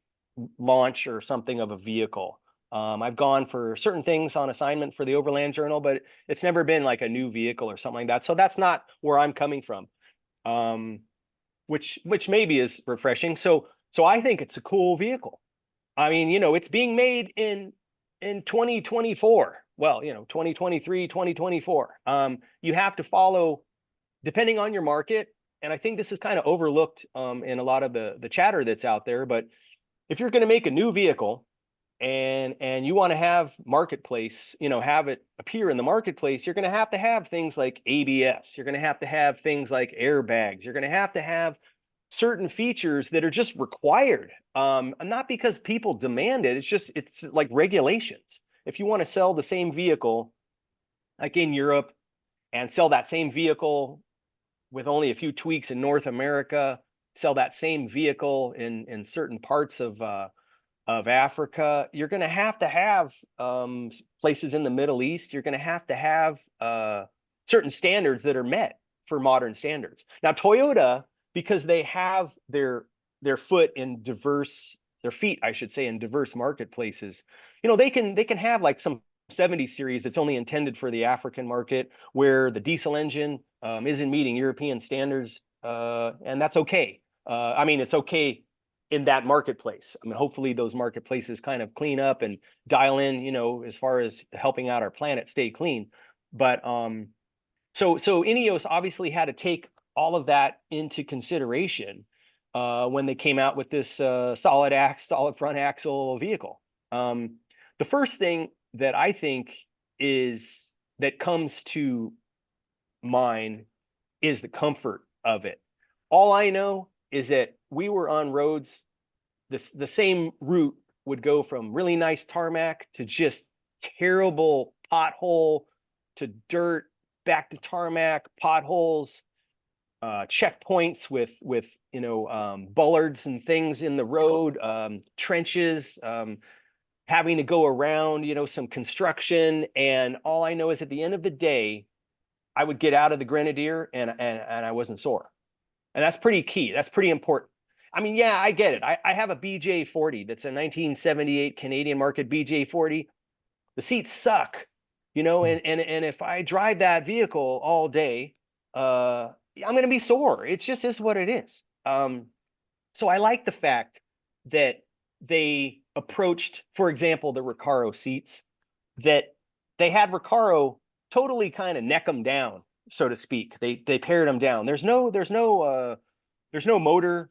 launch or something of a vehicle. I've gone for certain things on assignment for the Overland Journal, but it's never been like a new vehicle or something like that. So that's not where I'm coming from, which maybe is refreshing. So I think it's a cool vehicle. I mean, you know, it's being made in 2024. Well, you know, 2023, 2024. You have to follow, depending on your market, and I think this is kind of overlooked in a lot of the chatter that's out there, but if you're going to make a new vehicle and you want to have marketplace, you know, have it appear in the marketplace, you're going to have things like ABS. You're going to have things like airbags. You're going to have certain features that are just required, not because people demand it. It's like regulations. If you want to sell the same vehicle like in Europe and sell that same vehicle with only a few tweaks in North America, sell that same vehicle in certain parts of Africa, you're going to have places in the Middle East. You're going to have certain standards that are met for modern standards. Now, Toyota, because they have their foot in diverse, their feet, I should say, in diverse marketplaces, you know, they can have like some 70 series that's only intended for the African market, where the diesel engine isn't meeting European standards, and that's okay. I mean, it's okay in that marketplace. I mean, hopefully those marketplaces kind of clean up and dial in, you know, as far as helping out our planet stay clean. But so Ineos obviously had to take all of that into consideration when they came out with this solid front axle vehicle. The first thing that I think that comes to mind is the comfort of it. All I know is that we were on roads, the same route would go from really nice tarmac to just terrible pothole to dirt, back to tarmac, potholes, checkpoints with you know, bullards and things in the road, trenches, having to go around, you know, some construction. And all I know is at the end of the day, I would get out of the Grenadier and I wasn't sore. And that's pretty key. That's pretty important. I mean, yeah, I get it. I have a BJ40 that's a 1978 Canadian market BJ40. The seats suck, you know, and if I drive that vehicle all day, I'm going to be sore. It just is what it is. So I like the fact that they approached, for example, the Recaro seats, that they had Recaro totally kind of neck them down, so to speak. They pared them down. There's no motor.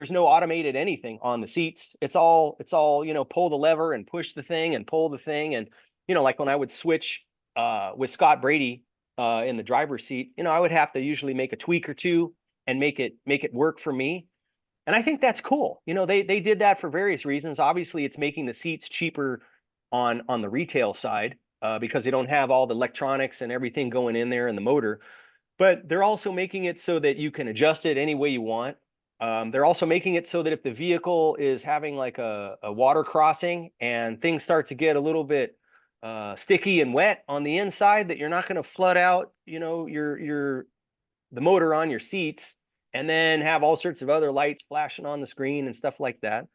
There's no automated anything on the seats. It's all, you know, pull the lever and push the thing and pull the thing. And, you know, like when I would switch with Scott Brady in the driver's seat, you know, I would have to usually make a tweak or two and make it work for me. And I think that's cool. You know, they did that for various reasons. Obviously, it's making the seats cheaper on the retail side because they don't have all the electronics and everything going in there and the motor. But they're also making it so that you can adjust it any way you want. They're also making it so that if the vehicle is having like a water crossing and things start to get a little bit sticky and wet on the inside, that you're not going to flood out, you know, the motor on your seats and then have all sorts of other lights flashing on the screen and stuff like that.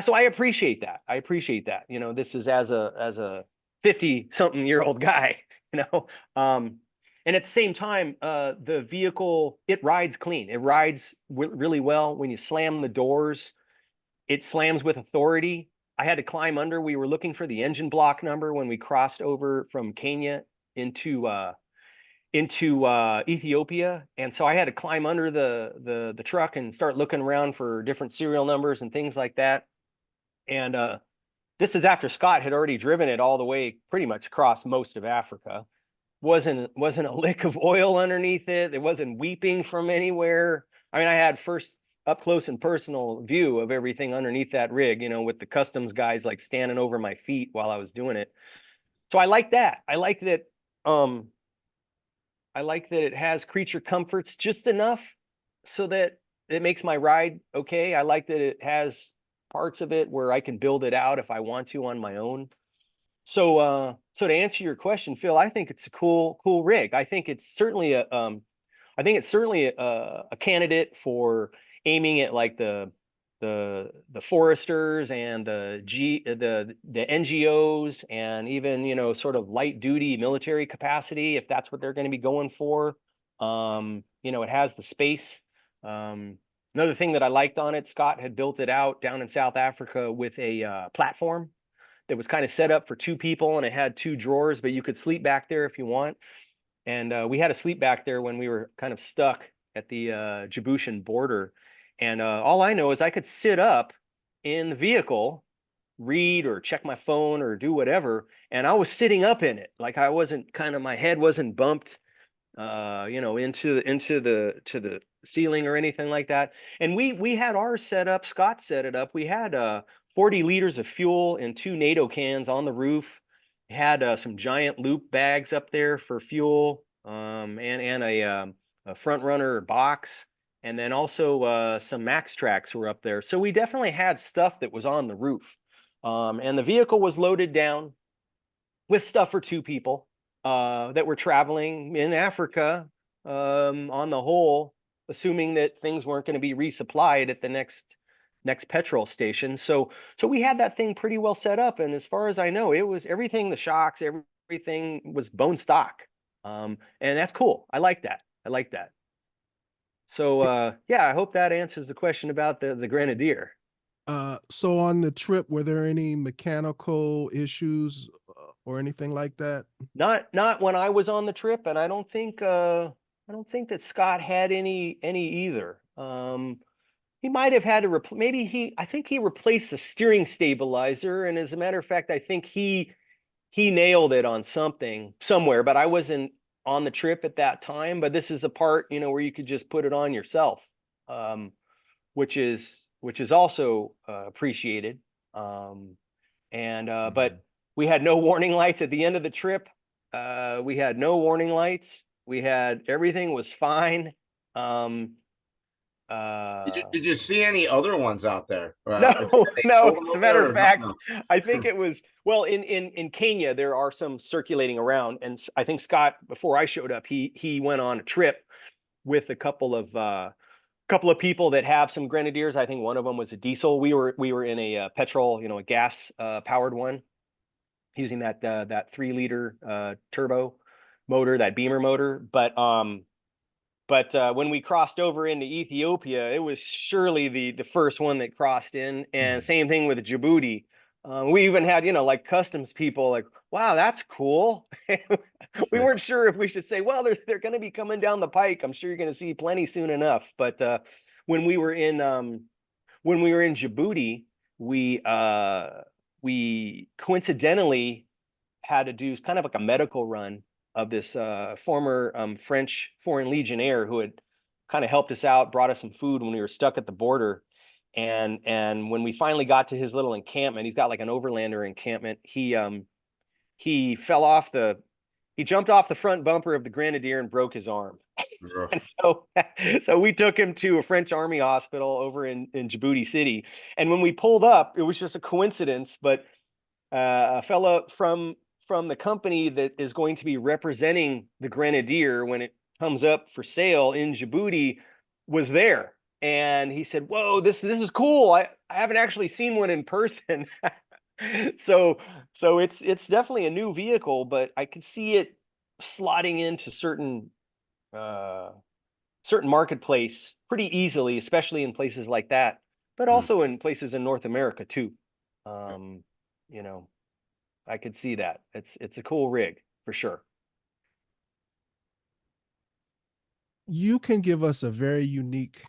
So I appreciate that. You know, this is as a 50-something-year-old guy, you know. And at the same time, the vehicle, it rides clean. It rides really well. When you slam the doors, it slams with authority. I had to climb under. We were looking for the engine block number when we crossed over from Kenya into Ethiopia. And so I had to climb under the truck and start looking around for different serial numbers and things like that. And this is after Scott had already driven it all the way pretty much across most of Africa. Wasn't a lick of oil underneath it. It wasn't weeping from anywhere. I mean, I had first up close and personal view of everything underneath that rig, you know, with the customs guys like standing over my feet while I was doing it. So I like that. I like that it has creature comforts just enough so that makes my ride okay. I like that it has parts of it where I can build it out if I want to on my own. So so to answer your question, Phil, I think it's a cool rig. I think it's certainly a candidate for aiming at like the foresters and the NGOs, and even, you know, sort of light duty military capacity, if that's what they're going to be going for. You know, it has the space. Another thing that I liked on it, Scott had built it out down in South Africa with a platform that was kind of set up for 2 people, and it had 2 drawers, but you could sleep back there if you want. And we had to sleep back there when we were kind of stuck at the Djiboutian border. And all I know is I could sit up in the vehicle, read or check my phone or do whatever, and I was sitting up in it. Like I wasn't my head wasn't bumped, you know, into the ceiling or anything like that. And we had ours set up. Scott set it up. We had 40 liters of fuel in 2 NATO cans on the roof. Had some giant loop bags up there for fuel, and a front runner box, and then also some Max Tracks were up there. So we definitely had stuff that was on the roof, and the vehicle was loaded down with stuff for 2 people that were traveling in Africa, on the whole, assuming that things weren't going to be resupplied at the next petrol station. So we had that thing pretty well set up, and as far as I know, it was everything, the shocks, everything was bone stock. And that's cool. I like that. So yeah, I hope that answers the question about the Grenadier. So on the trip, were there any mechanical issues or anything like that? Not when I was on the trip, and I don't think that Scott had any either. He might have had to I think he replaced the steering stabilizer, and as a matter of fact, I think he nailed it on something somewhere, but I wasn't on the trip at that time. But this is a part, you know, where you could just put it on yourself, which is also appreciated. But we had no warning lights at the end of the trip. We had no warning lights. Everything was fine. Did you see any other ones out there? No. As a matter of fact, no? I think it was, well, in Kenya, there are some circulating around, and I think Scott, before I showed up, he went on a trip with a couple of people that have some Grenadiers. I think one of them was a diesel. We were in a petrol, you know, a gas powered one, using that 3-liter turbo motor, that Beamer motor. But when we crossed over into Ethiopia, it was surely the first one that crossed in, and same thing with Djibouti. We even had, you know, like customs people like, wow, that's cool. We weren't sure if we should say, well, they're going to be coming down the pike. I'm sure you're going to see plenty soon enough. But when we were in Djibouti, we coincidentally had to do kind of like a medical run of this former French Foreign Legionnaire who had kind of helped us out, brought us some food when we were stuck at the border. And when we finally got to his little encampment, he's got like an overlander encampment. He jumped off the front bumper of the Grenadier and broke his arm. And so we took him to a French Army hospital over in Djibouti City. And when we pulled up, it was just a coincidence, but a fellow from the company that is going to be representing the Grenadier when it comes up for sale in Djibouti was there. And he said, whoa, this is cool. I haven't actually seen one in person. So it's definitely a new vehicle, but I could see it slotting into certain marketplace pretty easily, especially in places like that, but also in places in North America too. You know, I could see that. It's a cool rig for sure. You can give us a very unique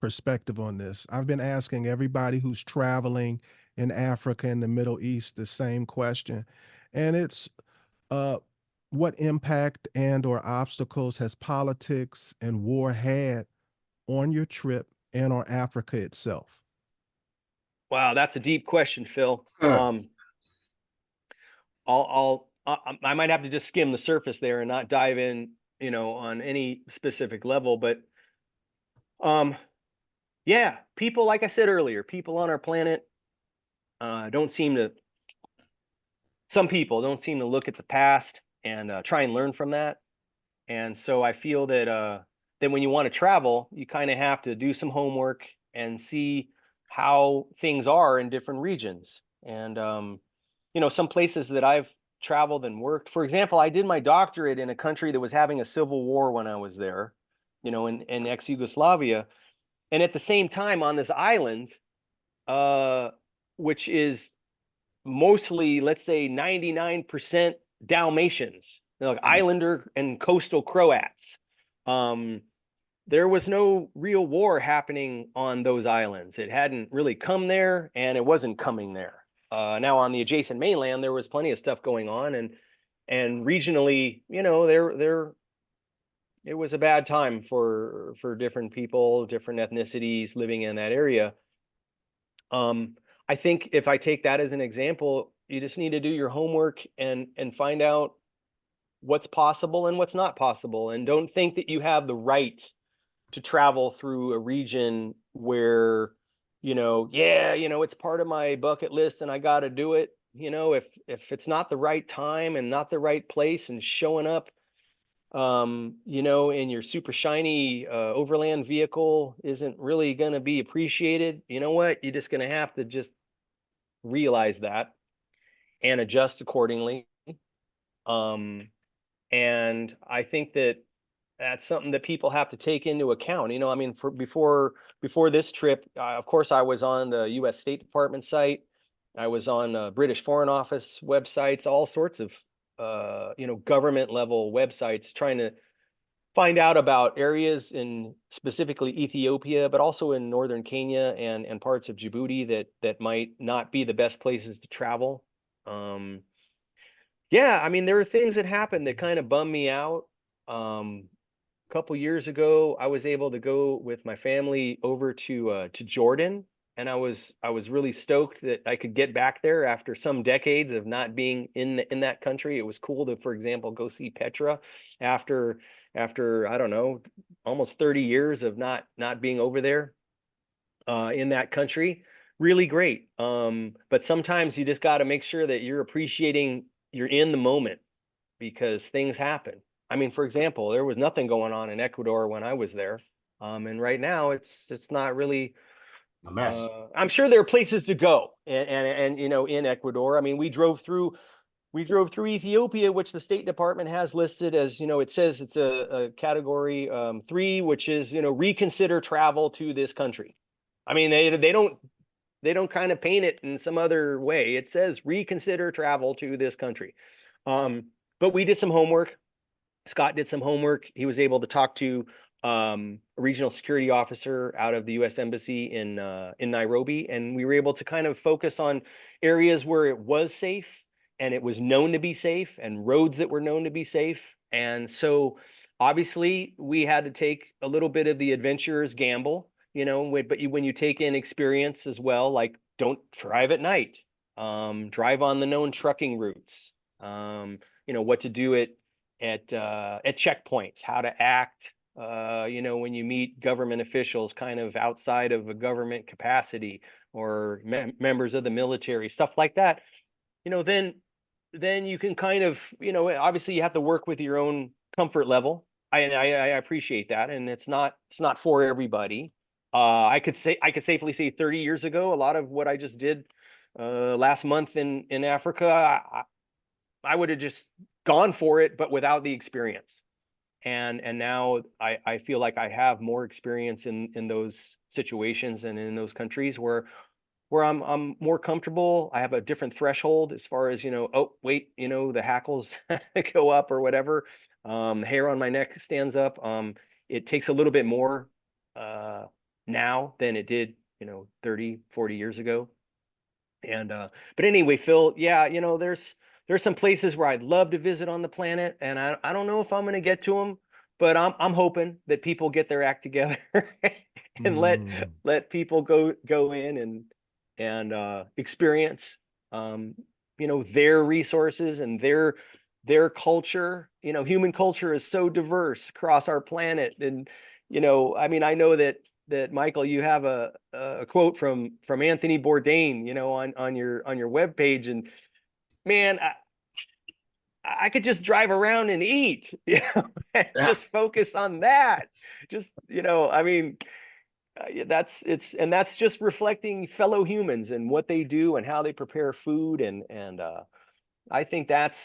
perspective on this. I've been asking everybody who's traveling in Africa and the Middle East the same question, and it's what impact and or obstacles has politics and war had on your trip and on Africa itself? Wow, that's a deep question, Phil. I might have to just skim the surface there and not dive in, you know, on any specific level, but Yeah, people, like I said earlier, people on our planet some people don't seem to look at the past and try and learn from that. And so I feel that when you want to travel, you kind of have to do some homework and see how things are in different regions. And some places that I've traveled and worked. For example, I did my doctorate in a country that was having a civil war when I was there, in ex-Yugoslavia. And at the same time, on this island, which is mostly, let's say, 99% Dalmatians, like islander and coastal Croats. There was no real war happening on those islands. It hadn't really come there, and it wasn't coming there. Now on the adjacent mainland, there was plenty of stuff going on, and regionally, it was a bad time for different people, different ethnicities living in that area. I think if I take that as an example, you just need to do your homework and find out what's possible and what's not possible. And don't think that you have the right to travel through a region where, it's part of my bucket list and I got to do it. If it's not the right time and not the right place and showing up, in your super shiny overland vehicle isn't really going to be appreciated, you know what? You're just going to have to just realize that and adjust accordingly. And I think that that's something that people have to take into account. Before this trip, of course, I was on the U.S. State Department site. I was on British Foreign Office websites, all sorts of government level websites, trying to find out about areas in specifically Ethiopia, but also in northern Kenya and parts of Djibouti that might not be the best places to travel. There are things that happened that kind of bummed me out. A couple years ago, I was able to go with my family over to Jordan, and I was really stoked that I could get back there after some decades of not being in that country. It was cool to, for example, go see Petra after I don't know, almost 30 years of not being over there in that country. Really great. But sometimes you just got to make sure that you're in the moment, because things happen. For example, there was nothing going on in Ecuador when I was there. And right now it's not really a mess. I'm sure there are places to go and in Ecuador. We drove through Ethiopia, which the State Department has listed as, it says it's a category 3, which is, reconsider travel to this country. They don't kind of paint it in some other way. It says reconsider travel to this country. But we did some homework. Scott did some homework. He was able to talk to a regional security officer out of the U.S. Embassy in Nairobi, and we were able to kind of focus on areas where it was safe and it was known to be safe, and roads that were known to be safe. And so obviously we had to take a little bit of the adventurer's gamble, but when you take in experience as well, like don't drive at night, drive on the known trucking routes, what to do at checkpoints, how to act, when you meet government officials kind of outside of a government capacity, or members of the military, stuff like that. Then you can kind of, obviously you have to work with your own comfort level. I appreciate that, and it's not for everybody. I could safely say 30 years ago, a lot of what I just did last month in Africa, I would have just gone for it, but without the experience. And now I feel like I have more experience in those situations and in those countries where I'm more comfortable. I have a different threshold as far as, oh wait, the hackles go up or whatever. Hair on my neck stands up. It takes a little bit more now than it did, 30, 40 years ago. And but anyway, Phil, yeah, there's some places where I'd love to visit on the planet, and I don't know if I'm going to get to them, but I'm hoping that people get their act together and let people go in and experience their resources and their culture. Human culture is so diverse across our planet, and I mean, I know that Michael, you have a quote from Anthony Bourdain, on your webpage, and man, I could just drive around and eat, and just focus on that. Just, I mean, that's just reflecting fellow humans and what they do and how they prepare food, and I think that's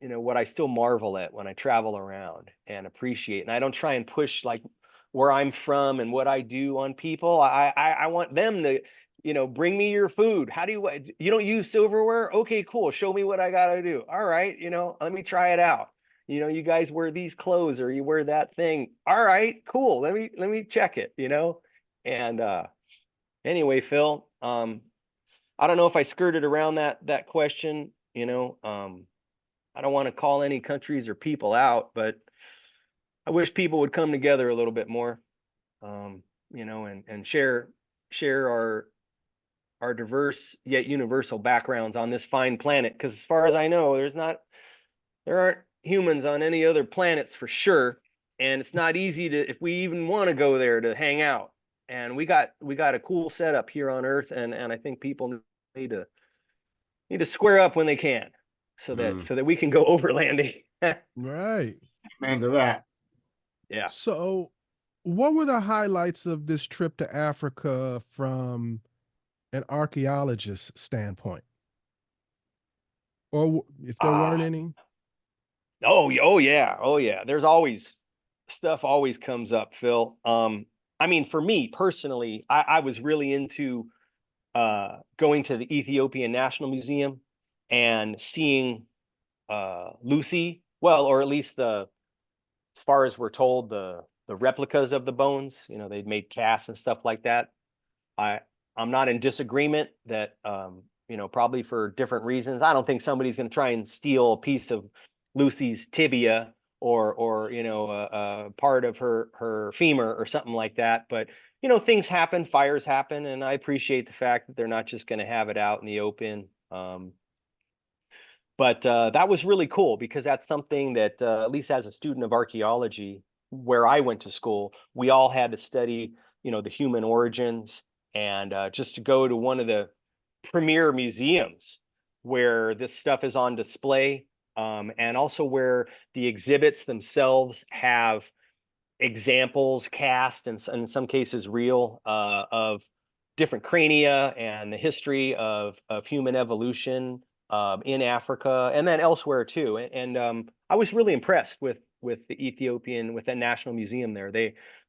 what I still marvel at when I travel around and appreciate. And I don't try and push like where I'm from and what I do on people. I want them to, bring me your food. How do you don't use silverware? Okay, cool. Show me what I gotta do. All right, let me try it out. You guys wear these clothes or you wear that thing. All right, cool. Let me check it, And anyway, Phil, I don't know if I skirted around that question, I don't want to call any countries or people out, but I wish people would come together a little bit more, and share our diverse yet universal backgrounds on this fine planet. Because as far as I know, there aren't humans on any other planets for sure, and it's not easy to, if we even want to go there, to hang out. And we got a cool setup here on Earth, and I think people need to square up when they can, so that we can go overlanding. Right. Man to that. Yeah. So, what were the highlights of this trip to Africa from an archaeologist standpoint? Or if there weren't any? Oh yeah. There's always stuff always comes up, Phil. I mean, for me personally, I was really into going to the Ethiopian National Museum and seeing Lucy, well, or at least as far as we're told, the replicas of the bones. They'd made casts and stuff like that. I'm not in disagreement that probably for different reasons. I don't think somebody's going to try and steal a piece of Lucy's tibia or part of her femur or something like that. But things happen, fires happen, and I appreciate the fact that they're not just going to have it out in the open. But that was really cool, because that's something that at least as a student of archaeology, where I went to school, we all had to study, the human origins, and just to go to one of the premier museums where this stuff is on display, and also where the exhibits themselves have examples cast, and in some cases real, of different crania and the history of human evolution in Africa and then elsewhere too. And I was really impressed with the National Museum there.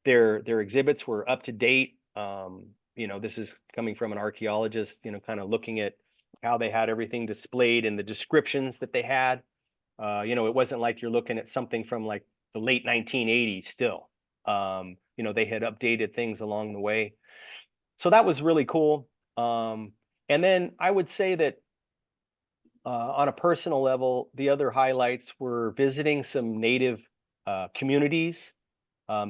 Their exhibits were up to date. This is coming from an archaeologist, kind of looking at how they had everything displayed and the descriptions that they had. It wasn't like you're looking at something from like the late 1980s still. They had updated things along the way. So that was really cool. And then I would say that on a personal level, the other highlights were visiting some native communities,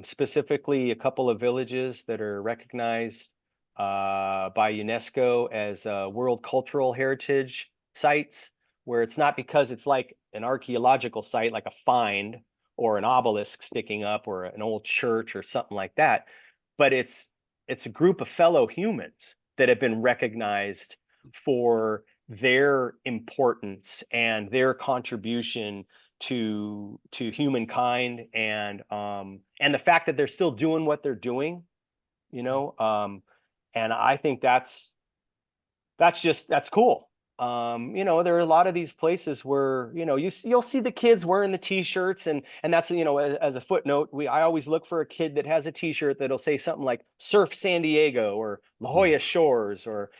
specifically a couple of villages that are recognized by UNESCO as World Cultural Heritage sites, where it's not because it's like an archaeological site, like a find or an obelisk sticking up or an old church or something like that, but it's a group of fellow humans that have been recognized for their importance and their contribution to humankind, and the fact that they're still doing what they're doing, and I think that's cool. There are a lot of these places where you'll see the kids wearing the t-shirts, and that's as a footnote, I always look for a kid that has a t-shirt that'll say something like Surf San Diego or La Jolla Shores, or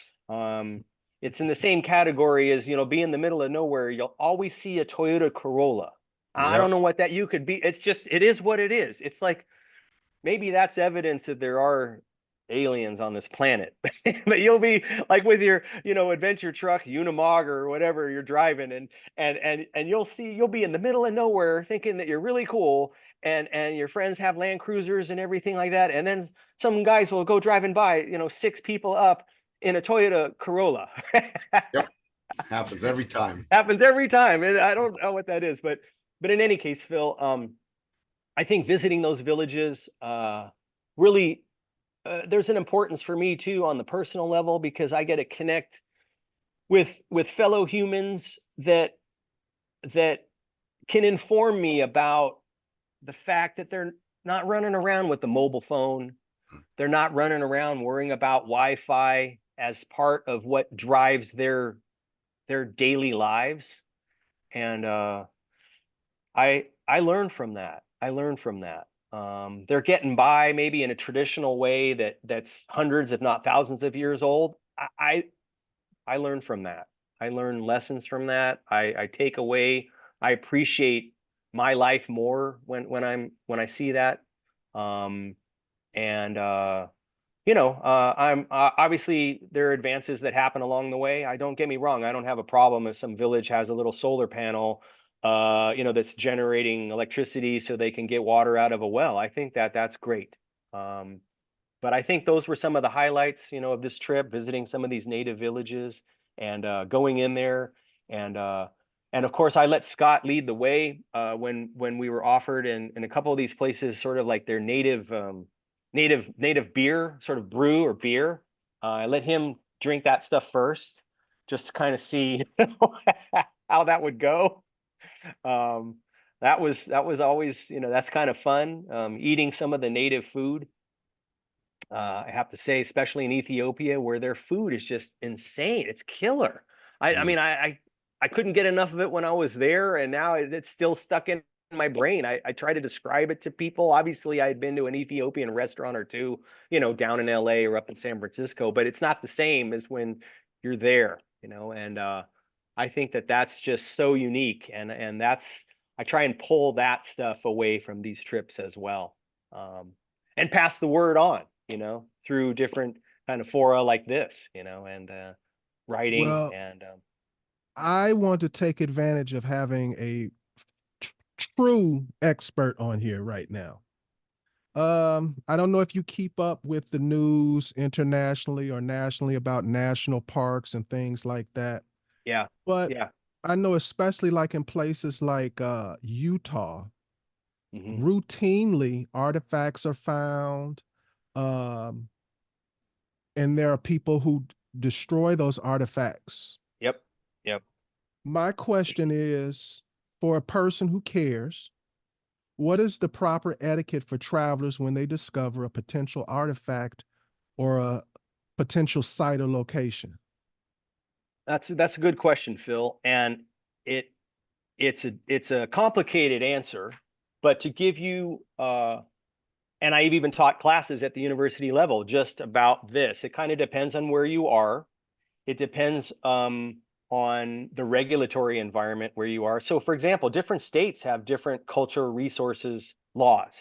it's in the same category as be in the middle of nowhere. You'll always see a Toyota Corolla. I don't know what that you could be. It is what it is. It's like, maybe that's evidence that there are aliens on this planet. But you'll be like with your adventure truck, Unimog or whatever you're driving, and you'll be in the middle of nowhere thinking that you're really cool, and your friends have Land Cruisers and everything like that, and then some guys will go driving by, 6 people up in a Toyota Corolla. Yep. Happens every time. Happens every time. And I don't know what that is, but in any case, Phil, I think visiting those villages really, there's an importance for me too on the personal level, because I get to connect with fellow humans that can inform me about the fact that they're not running around with the mobile phone. They're not running around worrying about Wi-Fi as part of what drives their daily lives. And I learn from that. They're getting by maybe in a traditional way that's hundreds, if not thousands of years old. I learn from that. I learn lessons from that. I take away, I appreciate my life more when I see that. I'm obviously there are advances that happen along the way. I don't get me wrong. I don't have a problem if some village has a little solar panel, that's generating electricity so they can get water out of a well. I think that's great. But I think those were some of the highlights, of this trip, visiting some of these native villages and going in there. And of course, I let Scott lead the way when we were offered in a couple of these places, sort of like their native beer, sort of brew or beer. I let him drink that stuff first, just to kind of see how that would go. That was always, that's kind of fun. Eating some of the native food. I have to say, especially in Ethiopia, where their food is just insane. It's killer. I mean, I couldn't get enough of it when I was there, and now it's still stuck in my brain. I try to describe it to people. Obviously, I had been to an Ethiopian restaurant or two, down in LA or up in San Francisco, but it's not the same as when you're there, and I think that's just so unique. And I try and pull that stuff away from these trips as well. And pass the word on, through different kind of fora like this, and writing. Well, And I want to take advantage of having a true expert on here right now. I don't know if you keep up with the news internationally or nationally about national parks and things like that, yeah, but yeah. I know especially like in places like Utah, Hmm. routinely artifacts are found, um, and there are people who destroy those artifacts. Yep, yep. My question is, for a person who cares, what is the proper etiquette for travelers when they discover a potential artifact or a potential site or location? That's a good question, Phil. And it's a complicated answer, but to give you and I've even taught classes at the university level just about this. It kind of depends on where you are. It depends on the regulatory environment where you are. So, for example, different states have different cultural resources laws.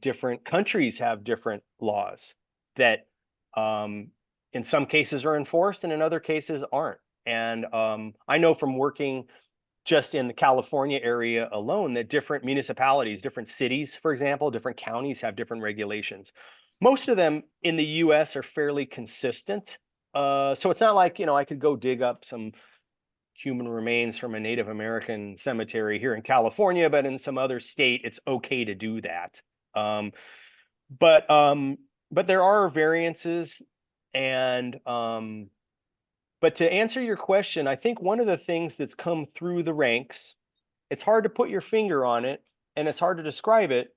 Different countries have different laws that in some cases are enforced and in other cases aren't. And I know from working just in the California area alone that different municipalities, different cities, for example, different counties have different regulations. Most of them in the US are fairly consistent. So it's not like, I could go dig up some human remains from a Native American cemetery here in California, but in some other state, it's okay to do that. Um, but there are variances, and but to answer your question, I think one of the things that's come through the ranks, it's hard to put your finger on it and it's hard to describe it,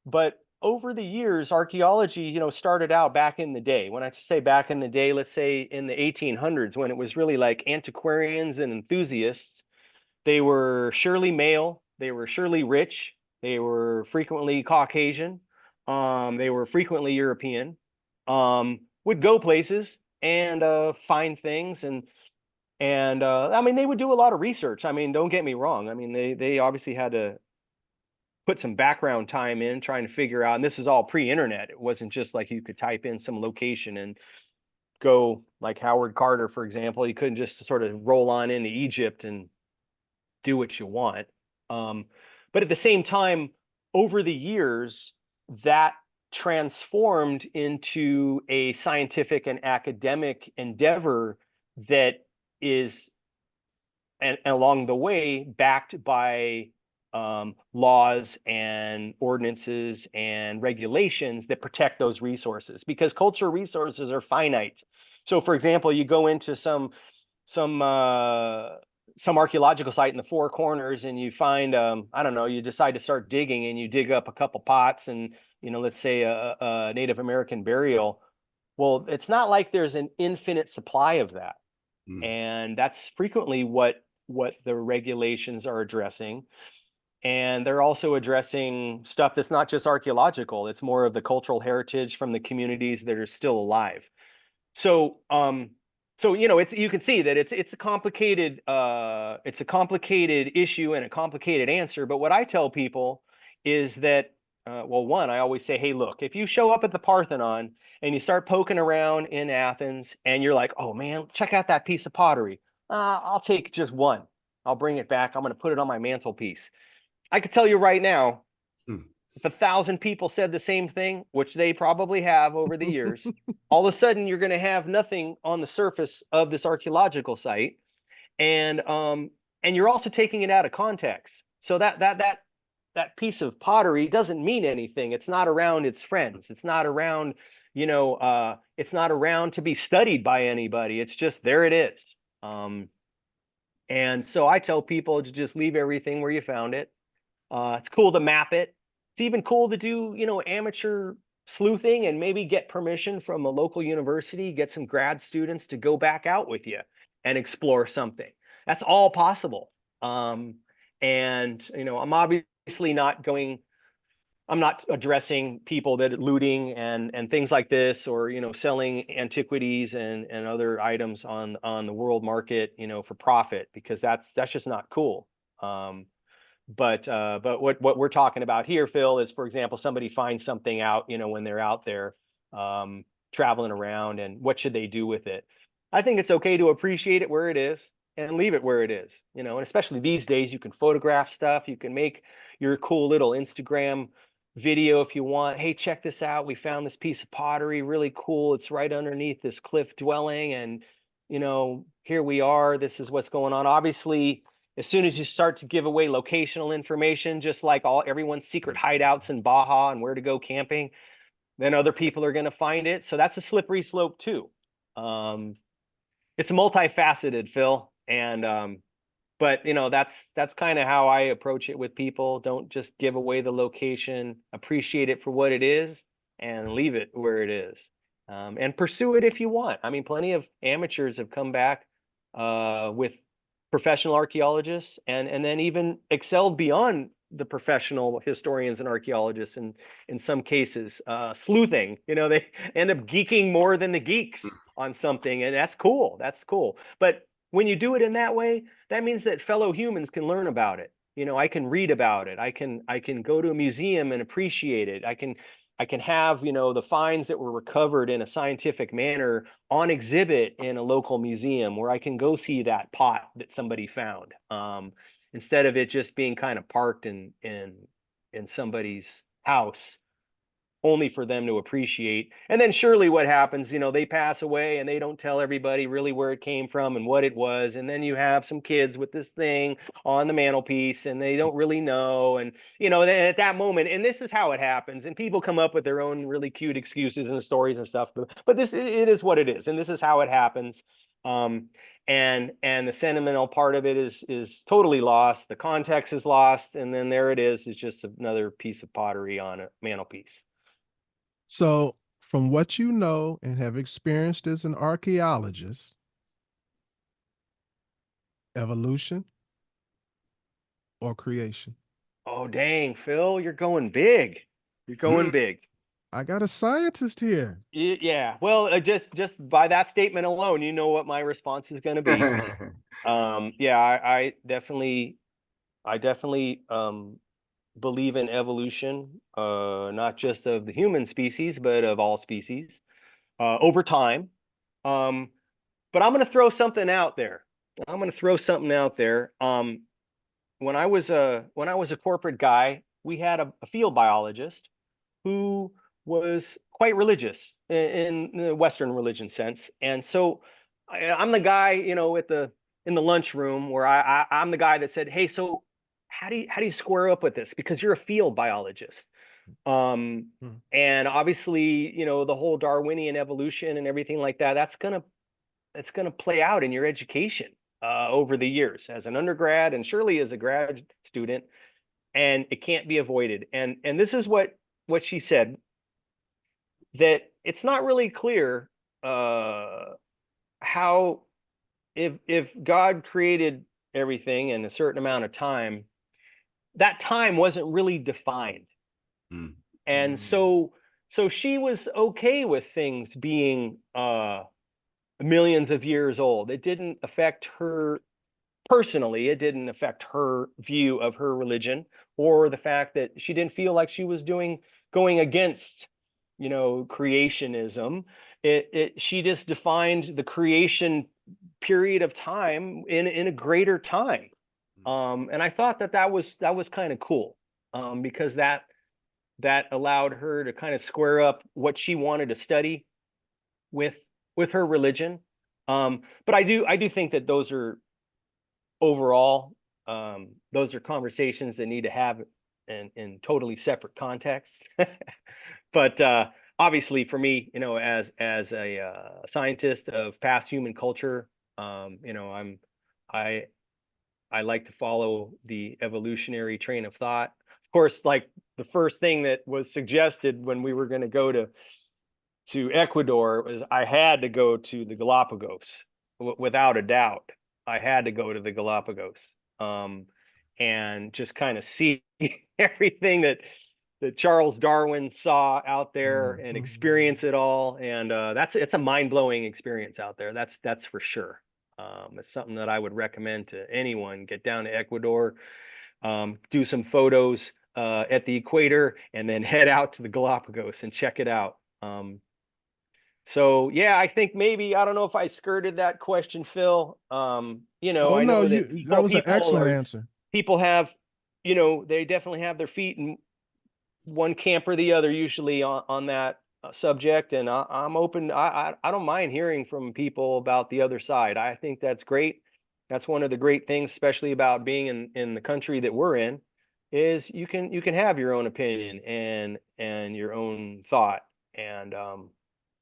but over the years, archaeology, started out back in the day. When I say back in the day, let's say in the 1800s, when it was really like antiquarians and enthusiasts. They were surely male, they were surely rich, they were frequently Caucasian, they were frequently European, would go places and find things. And I mean, they would do a lot of research. I mean, don't get me wrong. I mean, they obviously had to put some background time in trying to figure out, and this is all pre-internet. It wasn't just like you could type in some location and go, like Howard Carter, for example. You couldn't just sort of roll on into Egypt and do what you want. But at the same time, over the years, that transformed into a scientific and academic endeavor that is, and along the way, backed by laws and ordinances and regulations that protect those resources, because cultural resources are finite. So for example, you go into some archaeological site in the Four Corners and you find, I don't know, you decide to start digging and you dig up a couple pots and, let's say a Native American burial. Well, it's not like there's an infinite supply of that. And that's frequently what the regulations are addressing. And they're also addressing stuff that's not just archaeological. It's more of the cultural heritage from the communities that are still alive. So, you can see that it's a complicated issue and a complicated answer. But what I tell people is that, one, I always say, hey, look, if you show up at the Parthenon and you start poking around in Athens and you're like, oh man, check out that piece of pottery. I'll take just one. I'll bring it back. I'm going to put it on my mantelpiece. I could tell you right now, if 1,000 people said the same thing, which they probably have over the years, all of a sudden you're going to have nothing on the surface of this archaeological site, and you're also taking it out of context. So that piece of pottery doesn't mean anything. It's not around its friends. It's not around, it's not around to be studied by anybody. It's just there it is. And so I tell people to just leave everything where you found it. It's cool to map it. It's even cool to do, amateur sleuthing and maybe get permission from a local university, get some grad students to go back out with you and explore something. That's all possible. I'm obviously I'm not addressing people that are looting and things like this, or, selling antiquities and other items on the world market, for profit, because that's just not cool. But what we're talking about here, Phil, is, for example, somebody finds something out, when they're out there traveling around, and what should they do with it? I think it's okay to appreciate it where it is and leave it where it is, and especially these days, you can photograph stuff. You can make your cool little Instagram video if you want. Hey, check this out. We found this piece of pottery, really cool. It's right underneath this cliff dwelling, and, here we are. This is what's going on. Obviously, as soon as you start to give away locational information, just like everyone's secret hideouts in Baja and where to go camping, then other people are going to find it. So that's a slippery slope too. It's multifaceted, Phil. And, but that's kind of how I approach it with people. Don't just give away the location, appreciate it for what it is and leave it where it is. And pursue it if you want. I mean, plenty of amateurs have come back with professional archaeologists and then even excelled beyond the professional historians and archaeologists in some cases, sleuthing. They end up geeking more than the geeks on something, and that's cool. But when you do it in that way, that means that fellow humans can learn about it. I can read about it. I can go to a museum and appreciate it. I can have, the finds that were recovered in a scientific manner on exhibit in a local museum, where I can go see that pot that somebody found, instead of it just being kind of parked in somebody's house, only for them to appreciate. And then surely what happens, they pass away and they don't tell everybody really where it came from and what it was. And then you have some kids with this thing on the mantelpiece and they don't really know. And, then at that moment, and this is how it happens. And people come up with their own really cute excuses and stories and stuff. But it is what it is. And this is how it happens. And the sentimental part of it is totally lost. The context is lost. And then there it is. It's just another piece of pottery on a mantelpiece. So, from what you know and have experienced as an archaeologist, evolution or creation? Oh, dang, Phil, you're going big. You're going big. I got a scientist here. Yeah. Well, just by that statement alone, you know what my response is going to be. Yeah, I definitely believe in evolution, not just of the human species, but of all species, over time. But I'm going to throw something out there. When I was a corporate guy, we had a field biologist who was quite religious in the Western religion sense. And so I'm the guy, in the lunchroom where I'm the guy that said, hey, so how do you square up with this? Because you're a field biologist. And obviously, the whole Darwinian evolution and everything like that, that's gonna play out in your education over the years as an undergrad and surely as a grad student, and it can't be avoided. And this is what she said, that it's not really clear how, if God created everything in a certain amount of time, that time wasn't really defined. And so she was okay with things being millions of years old. It didn't affect her personally. It didn't affect her view of her religion, or the fact that she didn't feel like she was going against, creationism. She just defined the creation period of time in a greater time. And I thought that was kind of cool, because that allowed her to kind of square up what she wanted to study with her religion. But I do think that those are overall, those are conversations that need to have in totally separate contexts. But obviously for me, as a scientist of past human culture, I like to follow the evolutionary train of thought. Of course, like the first thing that was suggested when we were going to go to Ecuador was I had to go to the Galapagos. Without a doubt, I had to go to the Galapagos, and just kind of see everything that Charles Darwin saw out there and experience it all. And it's a mind-blowing experience out there. That's for sure. It's something that I would recommend to anyone. Get down to Ecuador, do some photos at the equator, and then head out to the Galapagos and check it out. So yeah, I think maybe, I don't know if I skirted that question, Phil. I know that was an excellent answer. People have, they definitely have their feet in one camp or the other, usually on that subject. And I'm open. I don't mind hearing from people about the other side. I think that's great. That's one of the great things, especially about being in the country that we're in, is you can have your own opinion and your own thought. And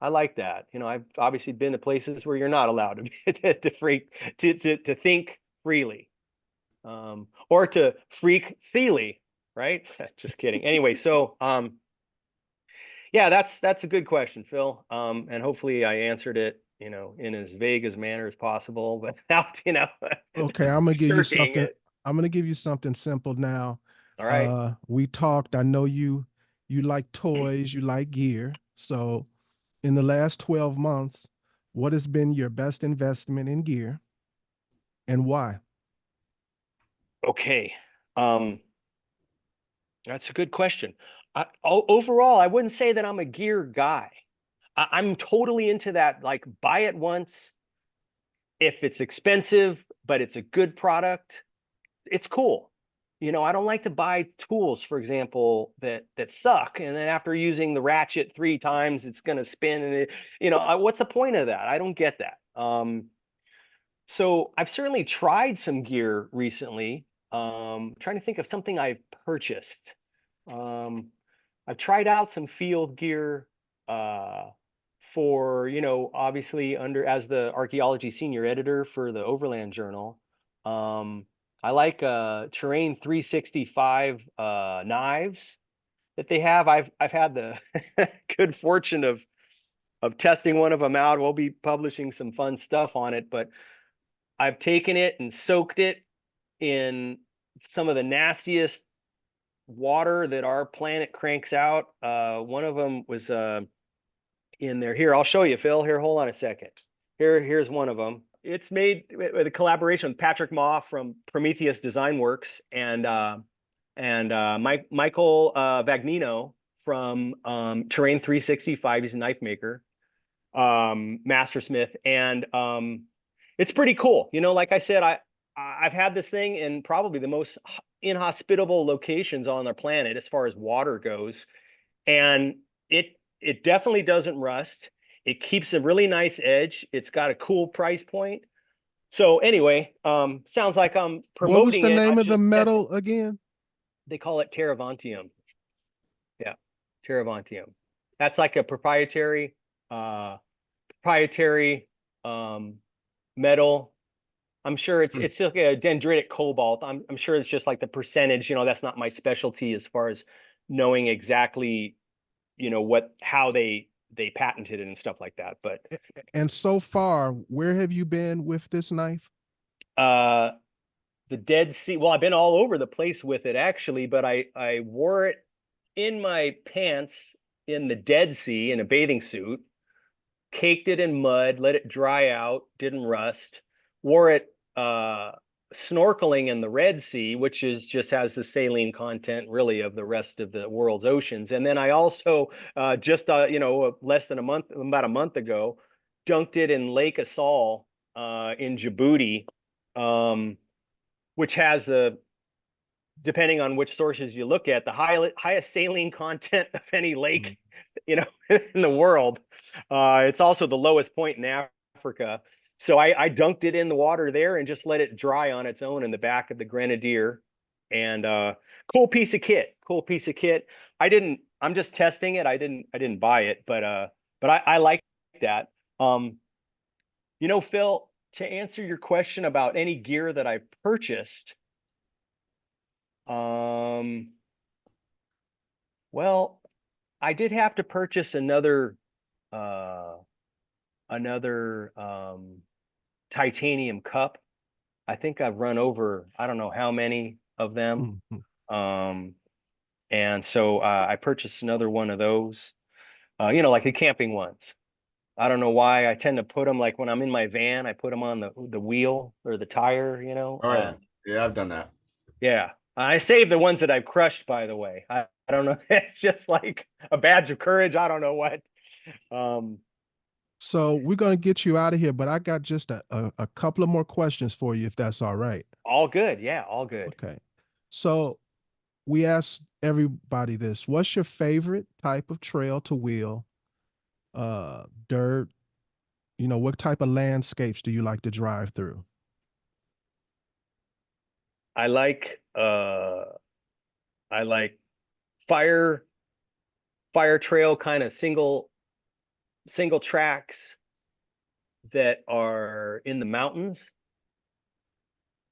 I like that. I've obviously been to places where you're not allowed to think freely, or to freak freely, right? Just kidding. Anyway, so yeah, that's a good question, Phil. And hopefully I answered it, in as vague as manner as possible, without, Okay, I'm gonna give you shirking something. it. I'm gonna give you something simple now. All right. We talked. I know you like toys, you like gear. So in the last 12 months, what has been your best investment in gear and why? Okay. That's a good question. Overall, I wouldn't say that I'm a gear guy. I'm totally into that, like, buy it once. If it's expensive, but it's a good product, it's cool. I don't like to buy tools, for example, that suck, and then after using the ratchet 3 times, it's going to spin. And what's the point of that? I don't get that. So I've certainly tried some gear recently. Trying to think of something I've purchased. I've tried out some field gear for, obviously as the archaeology senior editor for the Overland Journal. I like Terrain 365 knives that they have. I've had the good fortune of testing one of them out. We'll be publishing some fun stuff on it, but I've taken it and soaked it in some of the nastiest water that our planet cranks out. One of them was in there. Here, I'll show you, Phil. Here, hold on a second. Here's one of them. It's made with a collaboration with Patrick Maw from Prometheus Design Works and Michael Vagnino from Terrain 365. He's a knife maker, mastersmith, and it's pretty cool. Like I said, I've had this thing in probably the most inhospitable locations on the planet as far as water goes, and it definitely doesn't rust. It keeps a really nice edge. It's got a cool price point. So anyway, sounds like I'm What was promoting the it. name I'm of the just metal again? They call it Terravantium. Yeah, Terravantium. That's like a uh, proprietary metal. I'm sure it's like a dendritic cobalt. I'm sure it's just like the percentage. That's not my specialty as far as knowing exactly, how they patented it and stuff like that. But And so far, where have you been with this knife? uh, the Dead Sea. Well, I've been all over the place with it actually, but I wore it in my pants in the Dead Sea in a bathing suit, caked it in mud, let it dry out, didn't rust. Wore it snorkeling in the Red Sea, which is just has the saline content really of the rest of the world's oceans. And then I also less than about a month ago, dunked it in Lake Assal in Djibouti, which has depending on which sources you look at, the highest saline content of any lake, in the world. It's also the lowest point in Africa. So I dunked it in the water there and just let it dry on its own in the back of the Grenadier. And cool piece of kit. Cool piece of kit. I'm just testing it. I didn't buy it, but I like that. Phil, to answer your question about any gear that I purchased, well, I did have to purchase another titanium cup. I think I've run over, I don't know how many of them. And so I purchased another one of those, like the camping ones. I don't know why I tend to put them, like when I'm in my van, I put them on the wheel or the tire, Oh yeah. Yeah, I've done that. Yeah. I saved the ones that I've crushed, by the way. I don't know. It's just like a badge of courage. I don't know what. So we're going to get you out of here, but I got just a couple of more questions for you, if that's all right. All good. Yeah, all good. Okay. So we asked everybody this. What's your favorite type of trail to wheel? Dirt, what type of landscapes do you like to drive through? I like fire trail kind of single tracks that are in the mountains.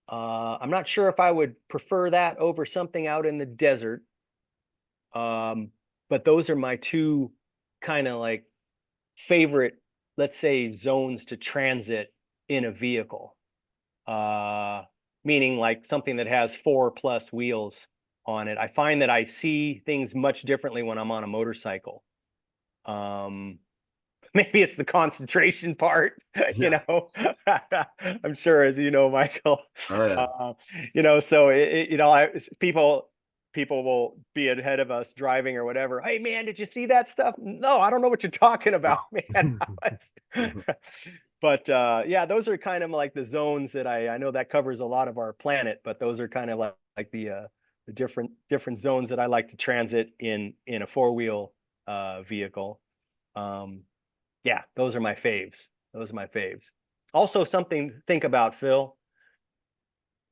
I'm not sure if I would prefer that over something out in the desert. But those are my two kind of like favorite, let's say, zones to transit in a vehicle. Meaning like something that has 4+ wheels on it. I find that I see things much differently when I'm on a motorcycle. Maybe it's the concentration part, Yeah. I'm sure, as you know, Michael. Oh, yeah. So people will be ahead of us driving or whatever. Hey man, did you see that stuff? No, I don't know what you're talking about, man. But yeah, those are kind of like the zones that I know that covers a lot of our planet, but those are kind of like the different zones that I like to transit in a four-wheel vehicle. Yeah, those are my faves. Those are my faves. Also, something to think about, Phil,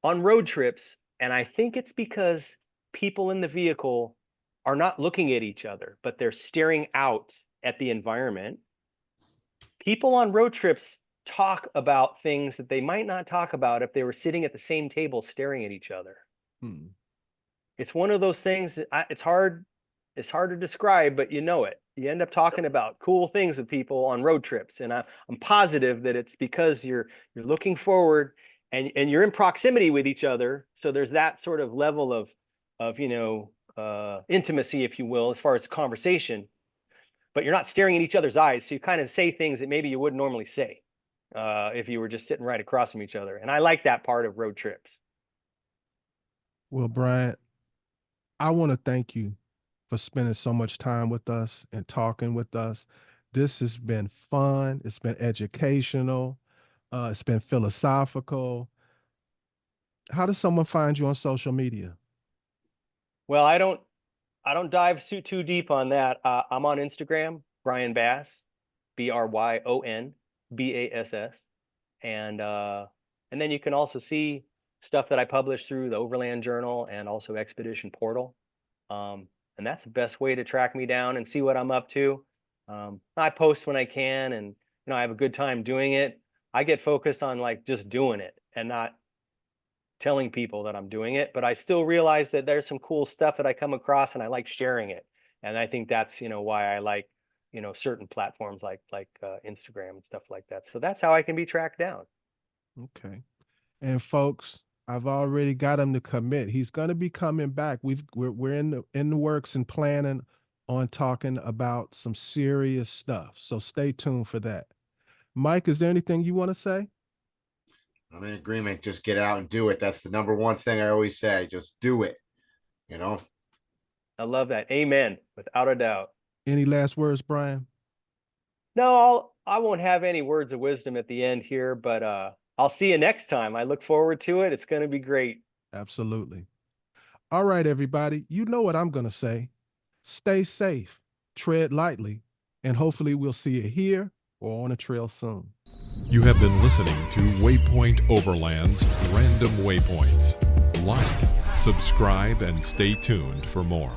on road trips, and I think it's because people in the vehicle are not looking at each other, but they're staring out at the environment. People on road trips talk about things that they might not talk about if they were sitting at the same table staring at each other. It's one of those things that it's hard to describe, but it. You end up talking about cool things with people on road trips, and I'm positive that it's because you're looking forward and you're in proximity with each other. So there's that sort of level of intimacy, if you will, as far as conversation. But you're not staring at each other's eyes, so you kind of say things that maybe you wouldn't normally say if you were just sitting right across from each other. And I like that part of road trips. Well, Bryon, I want to thank you for spending so much time with us and talking with us. This has been fun. It's been educational. It's been philosophical. How does someone find you on social media? Well, I don't dive too deep on that. I'm on Instagram, Byron Bass, BrynBass, and And then you can also see stuff that I publish through the Overland Journal and also Expedition Portal. And that's the best way to track me down and see what I'm up to. I post when I can, and I have a good time doing it. I get focused on like just doing it and not telling people that I'm doing it, but I still realize that there's some cool stuff that I come across and I like sharing it. And I think that's, why I like, certain platforms like Instagram and stuff like that. So that's how I can be tracked down. Okay. And folks, I've already got him to commit. He's going to be coming back. We're in the works and planning on talking about some serious stuff. So stay tuned for that. Mike, is there anything you want to say? I'm in agreement. Just get out and do it. That's the number one thing I always say. Just do it. I love that. Amen. Without a doubt. Any last words, Bryon? No, I won't have any words of wisdom at the end here, but I'll see you next time. I look forward to it. It's going to be great. Absolutely. All right, everybody. You know what I'm going to say. Stay safe, tread lightly, and hopefully we'll see you here or on a trail soon. You have been listening to Waypoint Overland's Random Waypoints. Like, subscribe, and stay tuned for more.